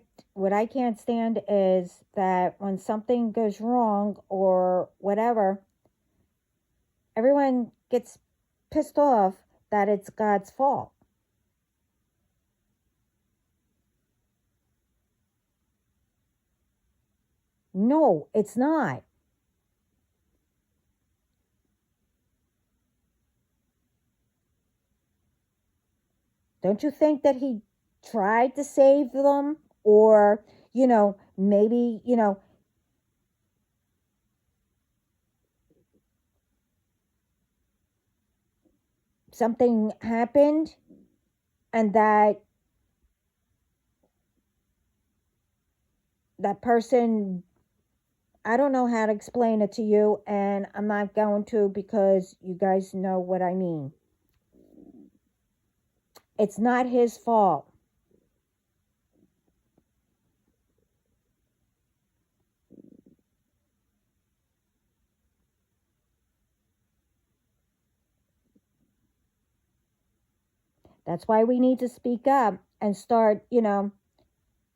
can't stand is that when something goes wrong or whatever, everyone gets pissed off that it's God's fault. No, it's not. Don't you think that he tried to save them? Or, maybe, something happened and that person, I don't know how to explain it to you, and I'm not going to because you guys know what I mean. It's not his fault. That's why we need to speak up and start,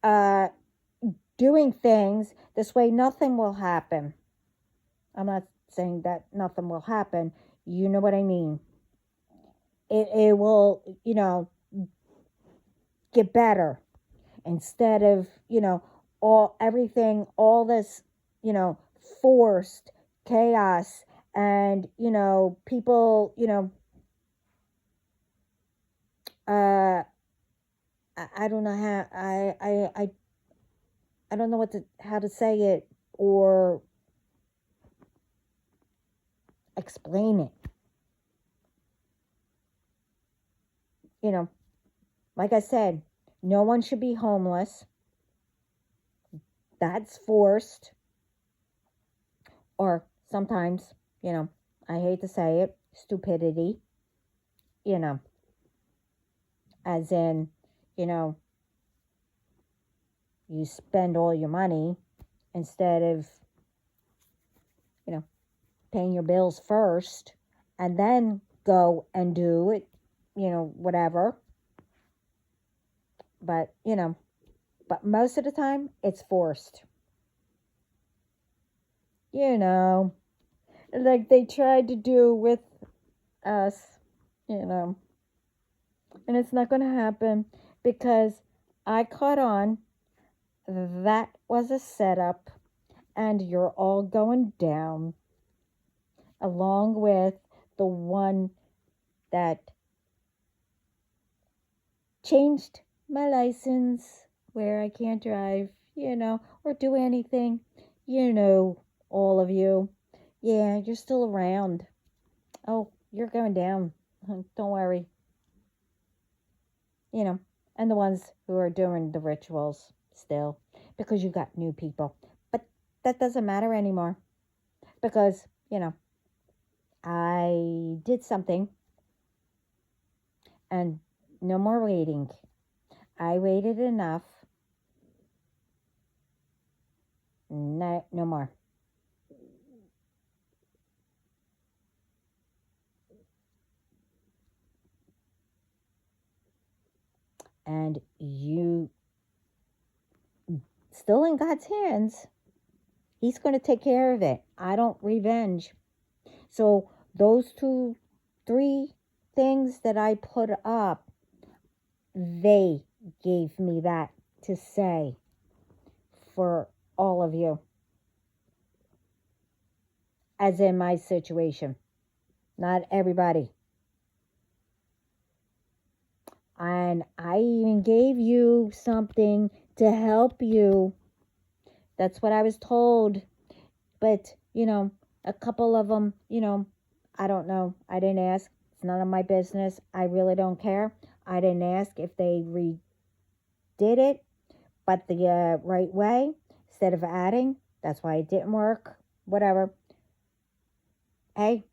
uh, doing things. This way, nothing will happen. I'm not saying that nothing will happen. You know what I mean. It will, get better instead of, all this, you know, forced chaos and, people, uh, I don't know how, I don't know how to say it or explain it. You know, like I said, no one should be homeless. That's forced. Or sometimes, I hate to say it, stupidity, you know, as in, you know, you spend all your money instead of, you know, paying your bills first and then go and do it, whatever. But, but most of the time it's forced. You know, like they tried to do with us, you know, and it's not going to happen because I caught on that was a setup and you're all going down along with the one that changed my license where I can't drive, or do anything. All of you. Yeah, you're still around. Oh, you're going down. Don't worry. You know, and the ones who are doing the rituals still, because you got new people. But that doesn't matter anymore because, I did something and no more waiting. I waited enough. No, no more. And you still in God's hands. He's going to take care of it. I don't revenge. So those 3 things that I put up, they gave me that to say for all of you, as in my situation. Not everybody. And I even gave you something to help you. That's what I was told. But, a couple of them, I don't know. I didn't ask. It's none of my business. I really don't care. I didn't ask if they redid it, but the right way instead of adding. That's why it didn't work. Whatever. Hey,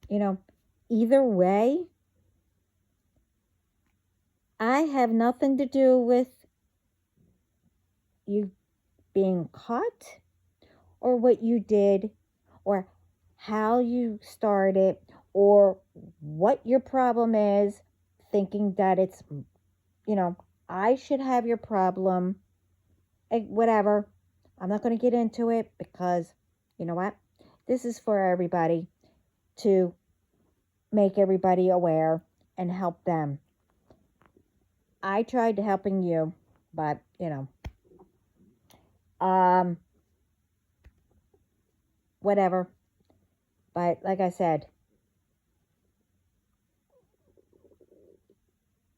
either way, I have nothing to do with you being caught or what you did or how you started or what your problem is, thinking that it's, I should have your problem, whatever. I'm not going to get into it because, you know what? This is for everybody to make everybody aware and help them. I tried to helping you, but, whatever. But like I said,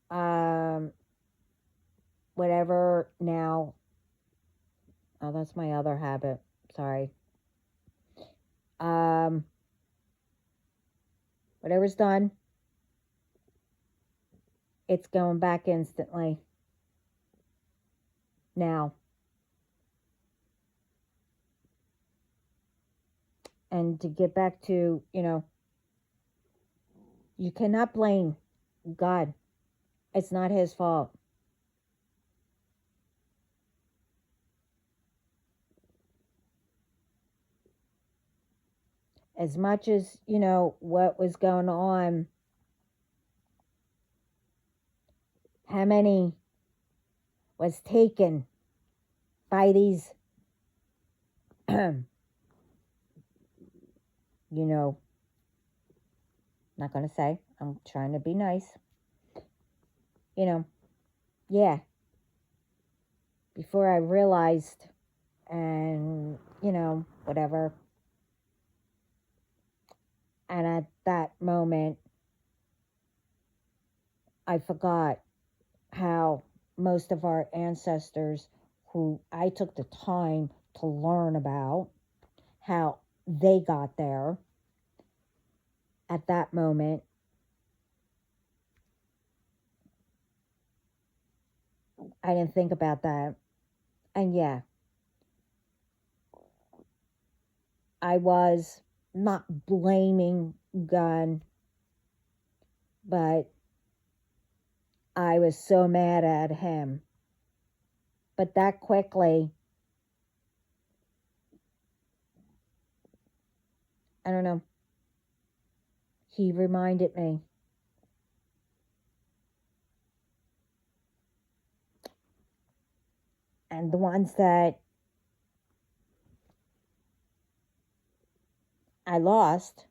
um, whatever now. Oh, that's my other habit. Sorry. Um, whatever's done, it's going back instantly. Now. And to get back to, you cannot blame God. It's not his fault. As much as, what was going on, how many was taken by these, not going to say, I'm trying to be nice, yeah, before I realized, and, whatever. And at that moment, I forgot how most of our ancestors, who I took the time to learn about, how they got there at that moment. I didn't think about that. And yeah, I was not blaming Gun, but I was so mad at him. But that quickly, I don't know, he reminded me. And the ones that I lost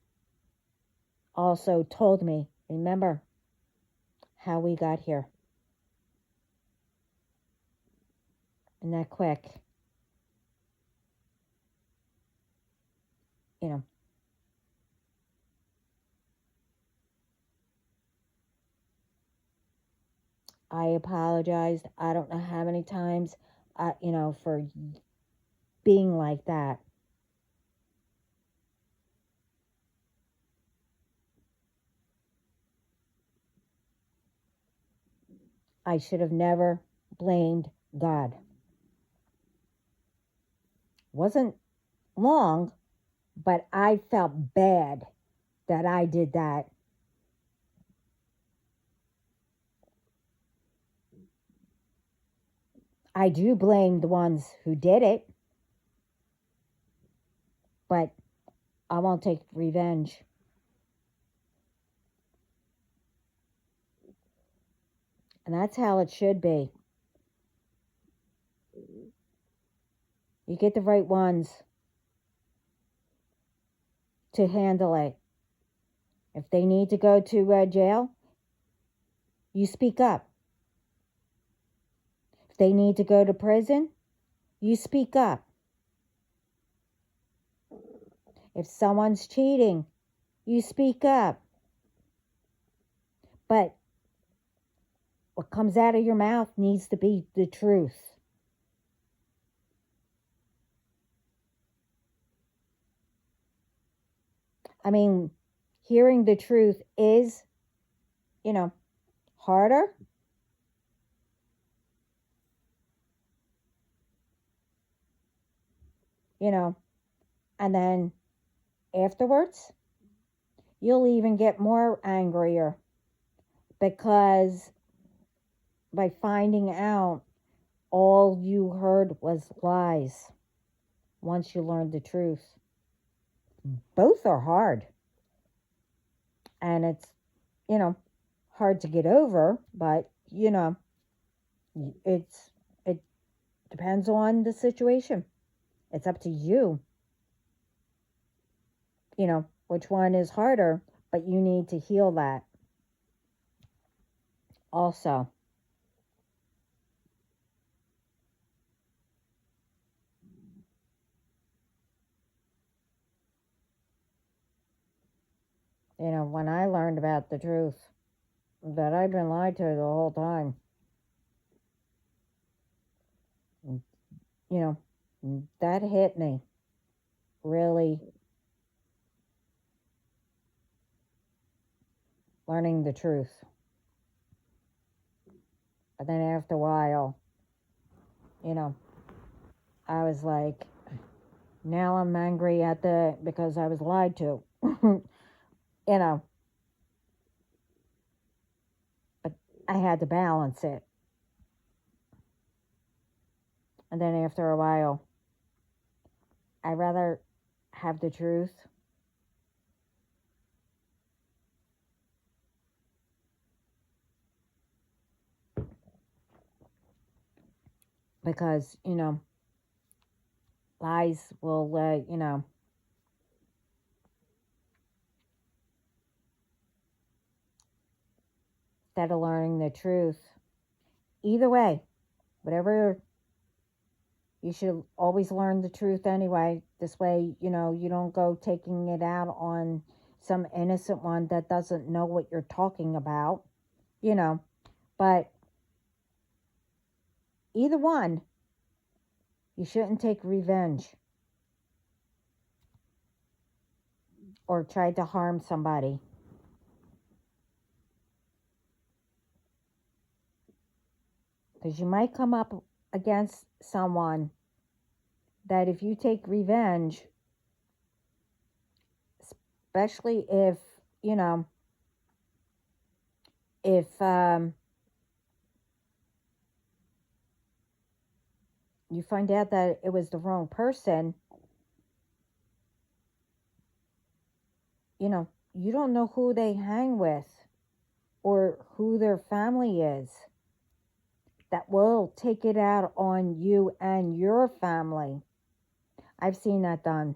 also told me, remember how we got here. And that quick, you know. I apologized. I don't know how many times, for being like that. I should have never blamed God. Wasn't long, but I felt bad that I did that. I do blame the ones who did it, but I won't take revenge. And that's how it should be. You get the right ones to handle it. If they need to go to jail, you speak up. If they need to go to prison, you speak up. If someone's cheating, you speak up. But what comes out of your mouth needs to be the truth. I mean, hearing the truth is, harder. And then afterwards, you'll even get more angrier because by finding out all you heard was lies once you learned the truth. Both are hard. And it's, you know, hard to get over, but, you know, it depends on the situation. It's up to you, you know, which one is harder, but you need to heal that also. You know, when I learned about the truth, that I've been lied to the whole time, you know, that hit me really, learning the truth. But then after a while, you know, I was like, now I'm angry because I was lied to. You know, but I had to balance it. And then after a while, I'd rather have the truth because, you know, lies will, you know, instead of learning the truth. Either way, whatever, you should always learn the truth anyway. This way, you know, you don't go taking it out on some innocent one that doesn't know what you're talking about, you know. But either one, you shouldn't take revenge or try to harm somebody. Because you might come up against someone that if you take revenge, especially if, you know, if you find out that it was the wrong person, you know, you don't know who they hang with or who their family is that will take it out on you and your family. I've seen that done.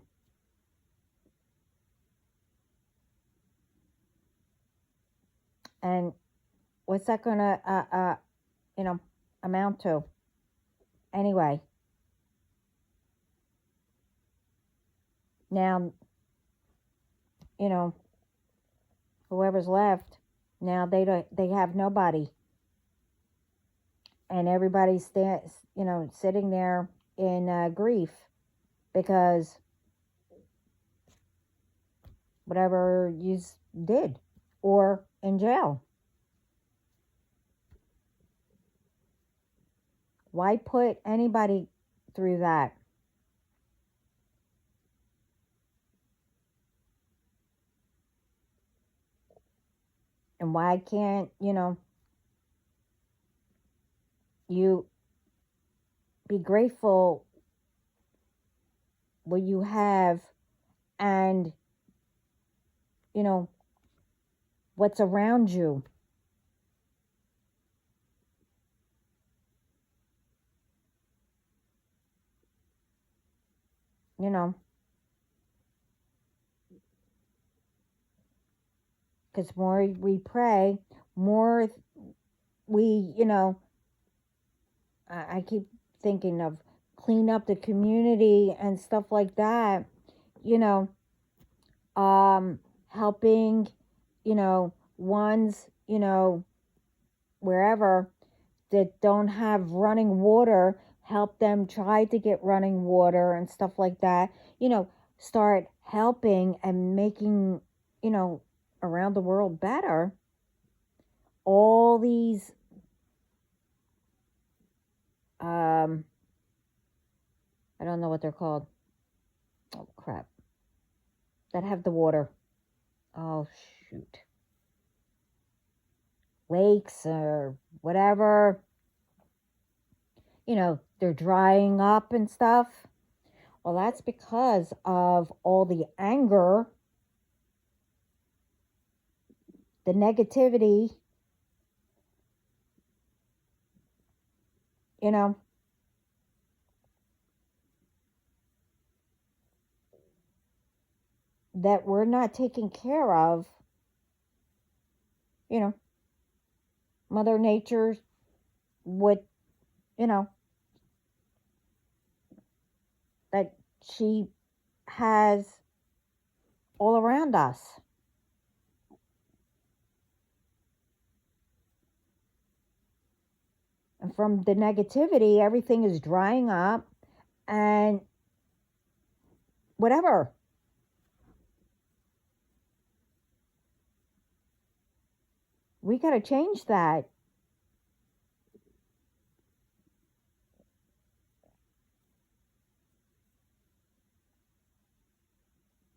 And what's that gonna, you know, amount to? Anyway, now, you know, whoever's left, now they have nobody. And everybody's you know, sitting there in grief because whatever you did, or in jail. Why put anybody through that? And why can't, you know, you be grateful what you have and, you know, what's around you? You know, because more we pray, more we, you know, I keep thinking of clean up the community and stuff like that, you know, helping, you know, ones, you know, wherever that don't have running water, help them try to get running water and stuff like that. You know, start helping and making, you know, around the world better. All these, I don't know what they're called. Oh, crap. That have the water. Oh, shoot. Lakes or whatever. they're drying up and stuff. Well, that's because of all the anger, the negativity, you know, that we're not taking care of, you know, Mother Nature would, you know, that she has all around us. And from the negativity, everything is drying up and whatever. We got to change that.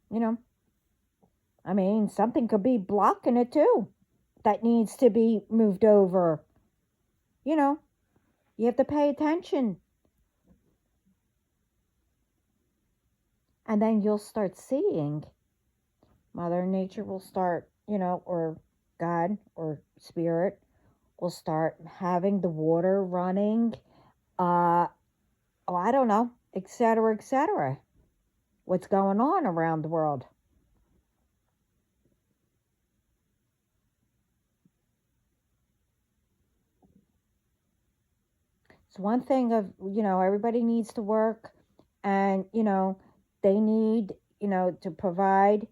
You know, I mean, something could be blocking it too that needs to be moved over. You know, you have to pay attention. And then you'll start seeing Mother Nature will start, or God or Spirit will start having the water running. Oh, I don't know, etc., etc. What's going on around the world? It's one thing of, everybody needs to work and, they need, to provide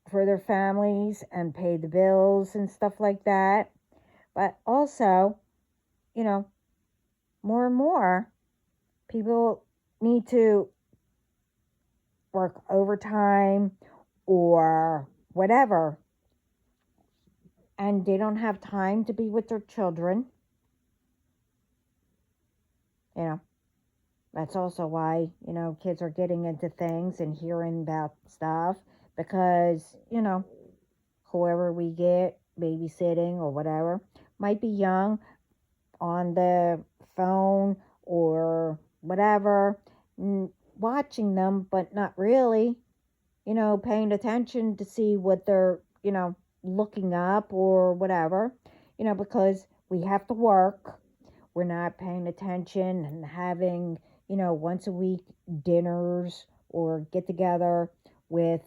for their families and pay the bills and stuff like that. But also, you know, more and more people need to work overtime or whatever, and they don't have time to be with their children. You know, that's also why, kids are getting into things and hearing about stuff because, whoever we get babysitting or whatever might be young on the phone or whatever, watching them, but not really, paying attention to see what they're, looking up or whatever, because we have to work. We're not paying attention and having, once a week dinners or get together with,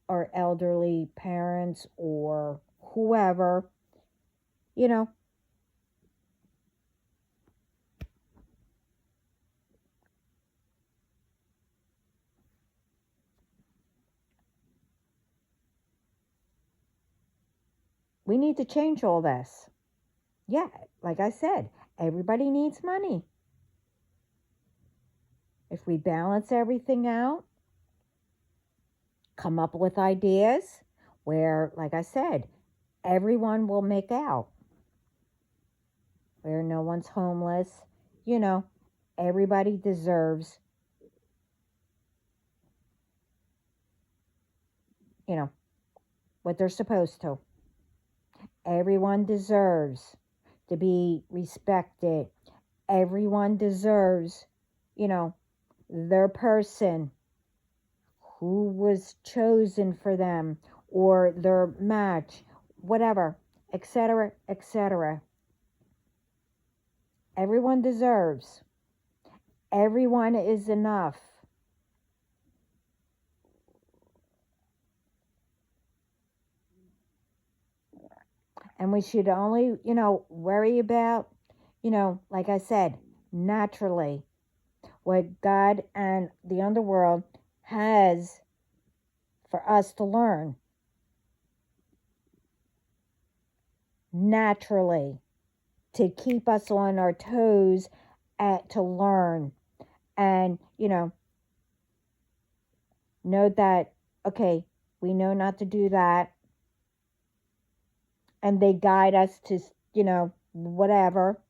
our elderly parents or whoever, you know, we need to change all this. Yeah, like I said, everybody needs money. If we balance everything out, come up with ideas where, like I said, everyone will make out, where no one's homeless, you know, everybody deserves, you know, what they're supposed to. Everyone deserves to be respected. Everyone deserves, you know, their person who was chosen for them or their match, whatever, etc., etc. Everyone deserves. Everyone is enough. And we should only, worry about, like I said, naturally, what God and the underworld has for us to learn. Naturally, to keep us on our toes to learn. And, know that, okay, we know not to do that. And they guide us to, whatever.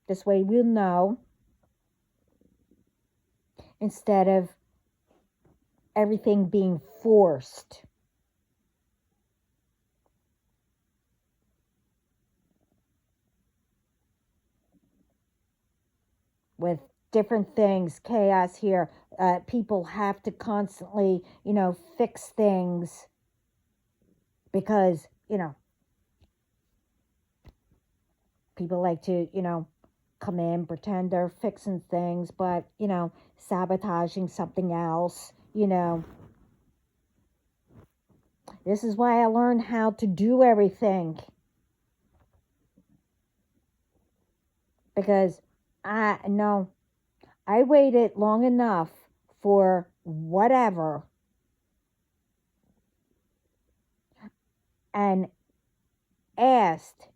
This way we'll know. Instead of everything being forced. with different things, chaos here. People have to constantly, fix things because, people like to, come in, pretend they're fixing things, but, sabotaging something else. This is why I learned how to do everything. Because I waited long enough for whatever and asked.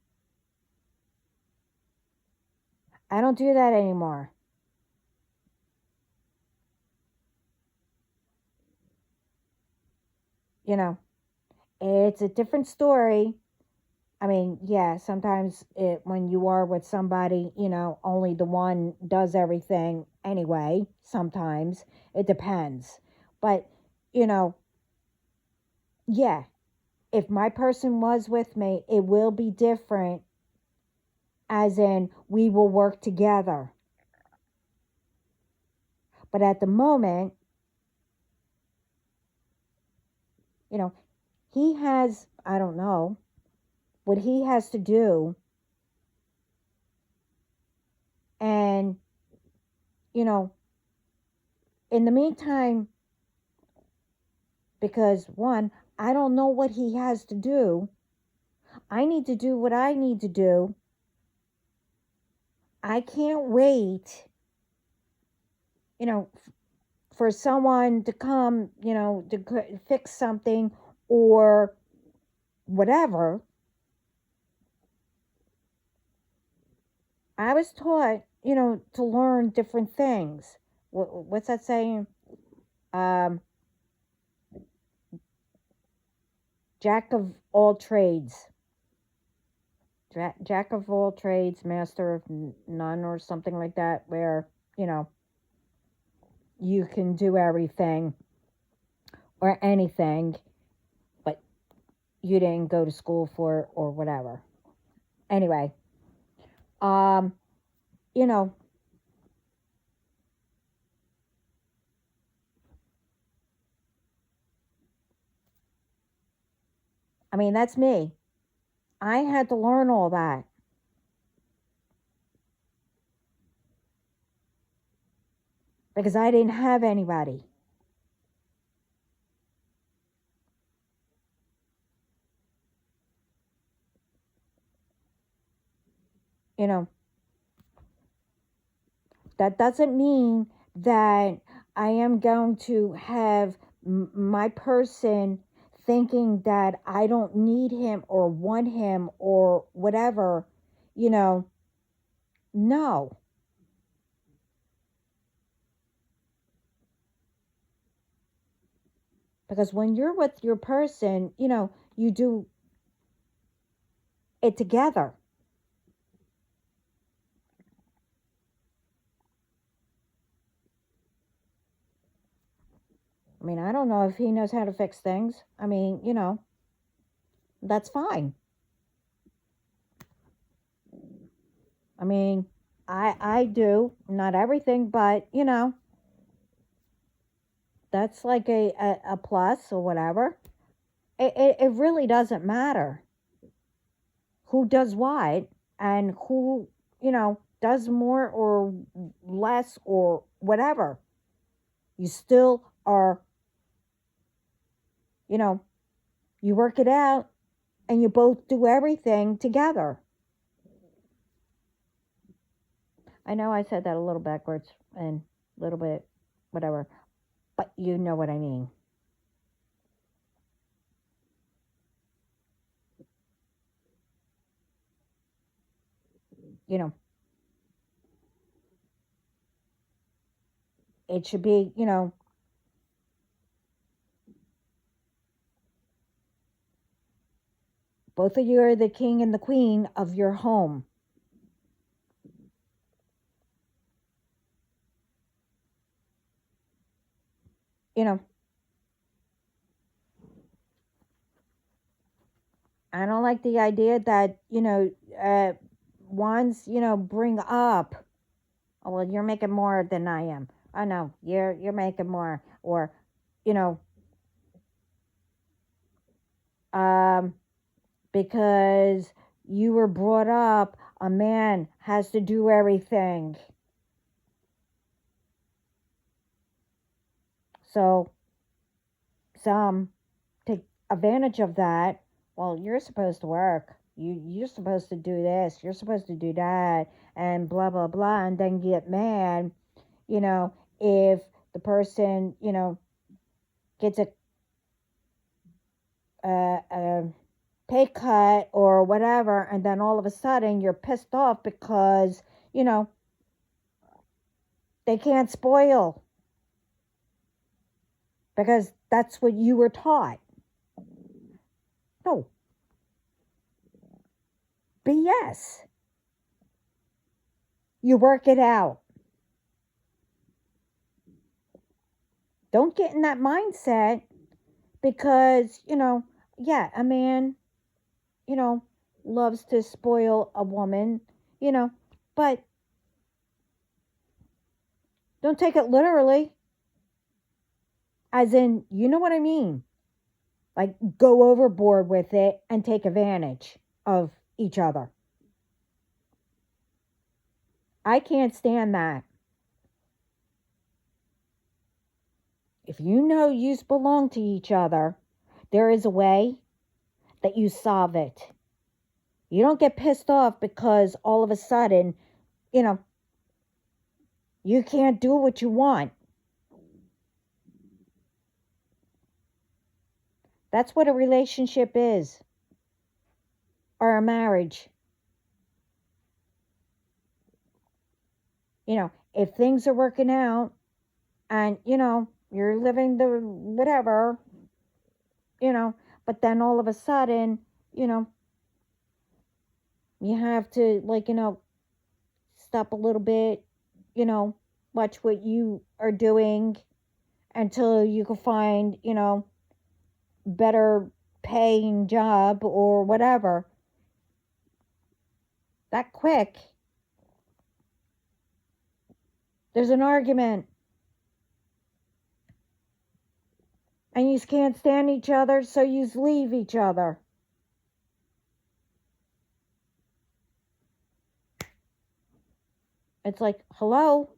I don't do that anymore. It's a different story. I mean, yeah, sometimes when you are with somebody, only the one does everything anyway. Sometimes it depends. But, you know, yeah, if my person was with me, it will be different, as in we will work together. But at the moment, he has, I don't know, what he has to do. And, you know, in the meantime, because one, I don't know what he has to do. I need to do what I need to do. I can't wait, for someone to come, to fix something or whatever. I was taught, to learn different things. What's that saying? Um, Jack of all trades. Jack of all trades, master of none, or something like that, where, you can do everything or anything, but you didn't go to school for it or whatever. Anyway, um, you know, I mean, that's me. I had to learn all that. Because I didn't have anybody. You know, that doesn't mean that I am going to have my person thinking that I don't need him or want him or whatever. You know, no. Because when you're with your person, you do it together. I mean, I don't know if he knows how to fix things. I mean, that's fine. I mean, I do not everything, but that's like a plus or whatever. It really doesn't matter who does what and who does more or less or whatever. You still are, you know you work it out and you both do everything together. I know I said that a little backwards and a little bit whatever, but you know what I mean. You know, it should be, both of you are the king and the queen of your home. You know, I don't like the idea that, ones, bring up, Oh, well, you're making more than I am. Oh no, you're making more. Or, you know, um, because you were brought up, a man has to do everything. So some take advantage of that. Well, you're supposed to work. You're supposed to do this. You're supposed to do that, and blah blah blah, and then get mad. You know, if the person gets a pay cut or whatever, and then all of a sudden you're pissed off because you know they can't spoil because that's what you were taught. No, BS. You work it out. Don't get in that mindset because, yeah, a man, you know, loves to spoil a woman, you know, but don't take it literally, as in, you know what I mean? Like, go overboard with it and take advantage of each other. I can't stand that. If you know you belong to each other, there is a way that you solve it. You don't get pissed off because all of a sudden, you know, you can't do what you want. That's what a relationship is, or a marriage. If things are working out and, you're living the whatever, you know, but then all of a sudden, you know, you have to, like, stop a little bit, you know, watch what you are doing until you can find, better paying job or whatever. That quick, there's an argument. And you can't stand each other, so you leave each other. It's like, hello?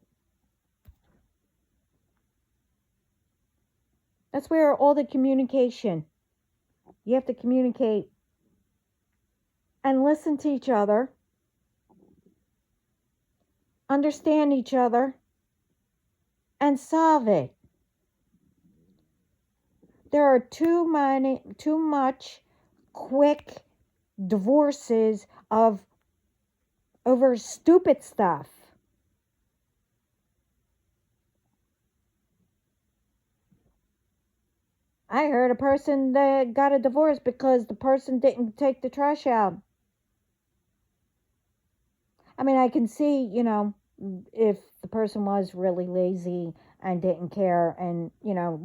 That's where all the communication. You have to communicate and listen to each other, understand each other, and solve it. There are too much quick divorces of over stupid stuff. I heard a person that got a divorce because the person didn't take the trash out. I mean, I can see, if the person was really lazy and didn't care and,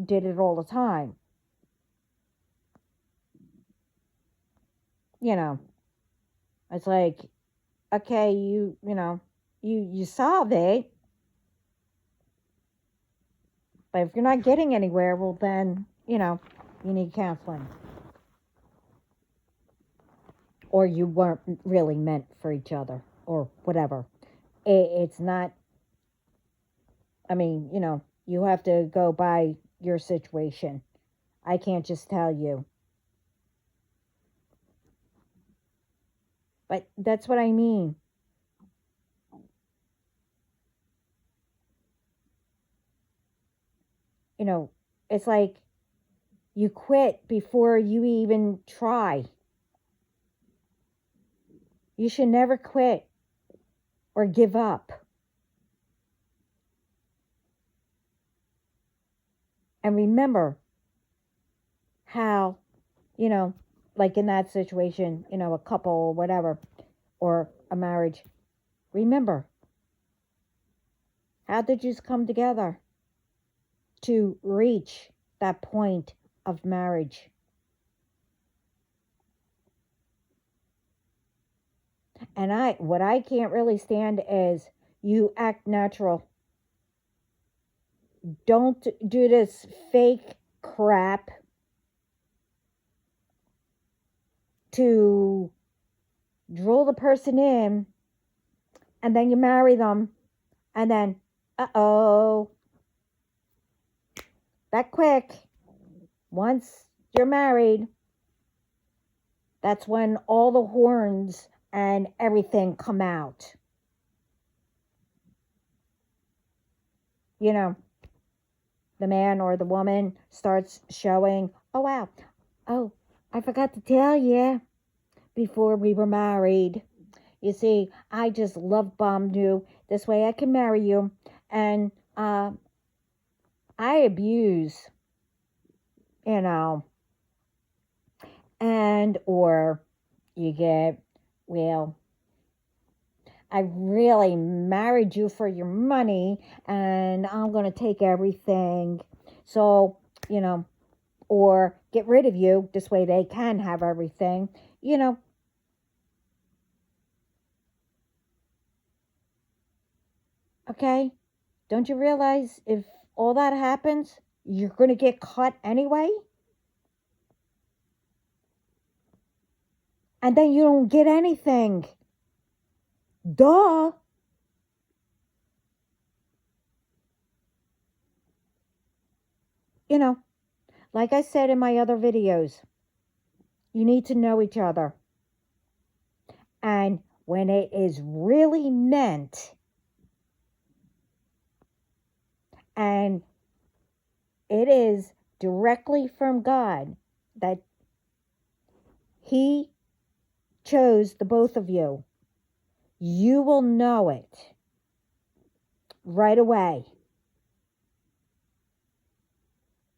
did it all the time. It's like, okay, you solve it, but if you're not getting anywhere, well then, you need counseling. Or you weren't really meant for each other or whatever. It's not, I mean, you have to go by your situation. I can't just tell you. But that's what I mean. It's like you quit before you even try. You should never quit or give up. And remember how, like in that situation, a couple or whatever, or a marriage, remember, how did you come together to reach that point of marriage? And what I can't really stand is you act natural. Don't do this fake crap to draw the person in, and then you marry them, and then, uh-oh, that quick, once you're married, that's when all the horns and everything come out. You know, the man or the woman starts showing, oh, wow, oh, I forgot to tell you, before we were married, you see, I just love bombed you. This way I can marry you. And I abuse, you know. And, or you get, well, I really married you for your money and I'm going to take everything. So, you know, or get rid of you. This way they can have everything, you know. Okay? Don't you realize if all that happens, you're going to get caught anyway? And then you don't get anything. Duh. You know, like I said in my other videos, you need to know each other. And when it is really meant, and it is directly from God that He chose the both of you, you will know it right away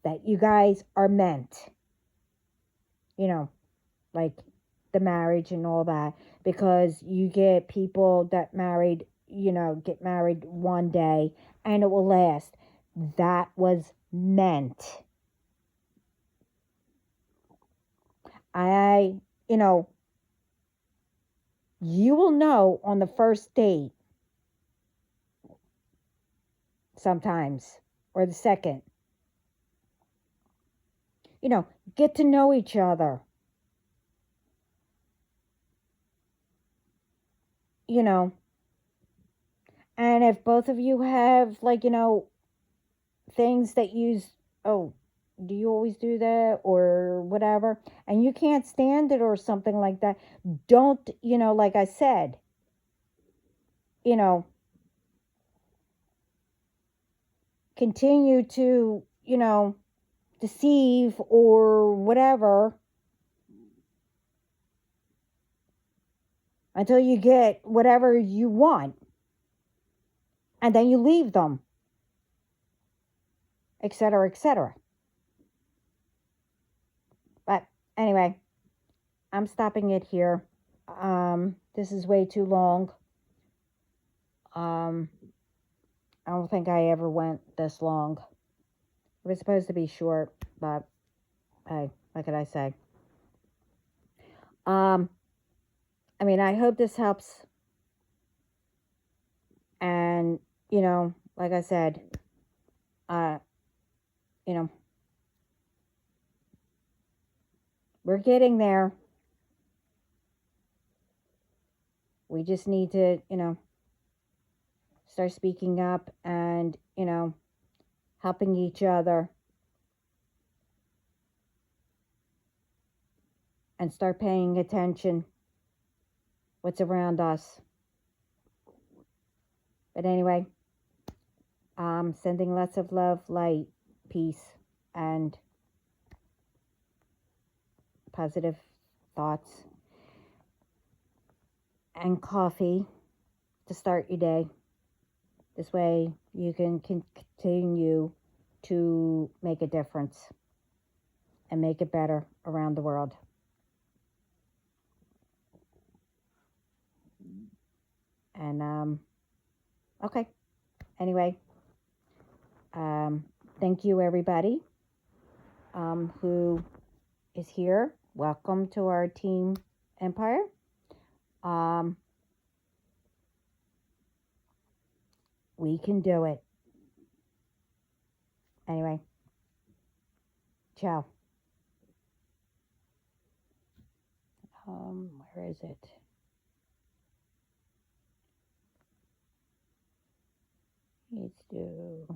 that you guys are meant. You know, like the marriage and all that. Because you get people that married, you know, get married one day and it will last. That was meant. You know, you will know on the first date sometimes, or the second. You know, get to know each other. You know, and if both of you have, like, you know, things that use, oh, do you always do that or whatever, and you can't stand it or something like that, don't, you know, like I said, you know, continue to, you know, deceive or whatever until you get whatever you want, and then you leave them, etc., etc. But anyway, I'm stopping it here. This is way too long. I don't think I ever went this long. It was supposed to be short, but hey, what could I say? I mean, I hope this helps. And, you know, like I said, you know, we're getting there. We just need to, you know, start speaking up and, you know, helping each other and start paying attention what's around us. But anyway, sending lots of love, light, peace, and positive thoughts, and coffee to start your day. This way you can continue to make a difference and make it better around the world. And okay, anyway, thank you everybody who is here. Welcome to our Team Empire. We can do it. Anyway, ciao. Where is it? It's due.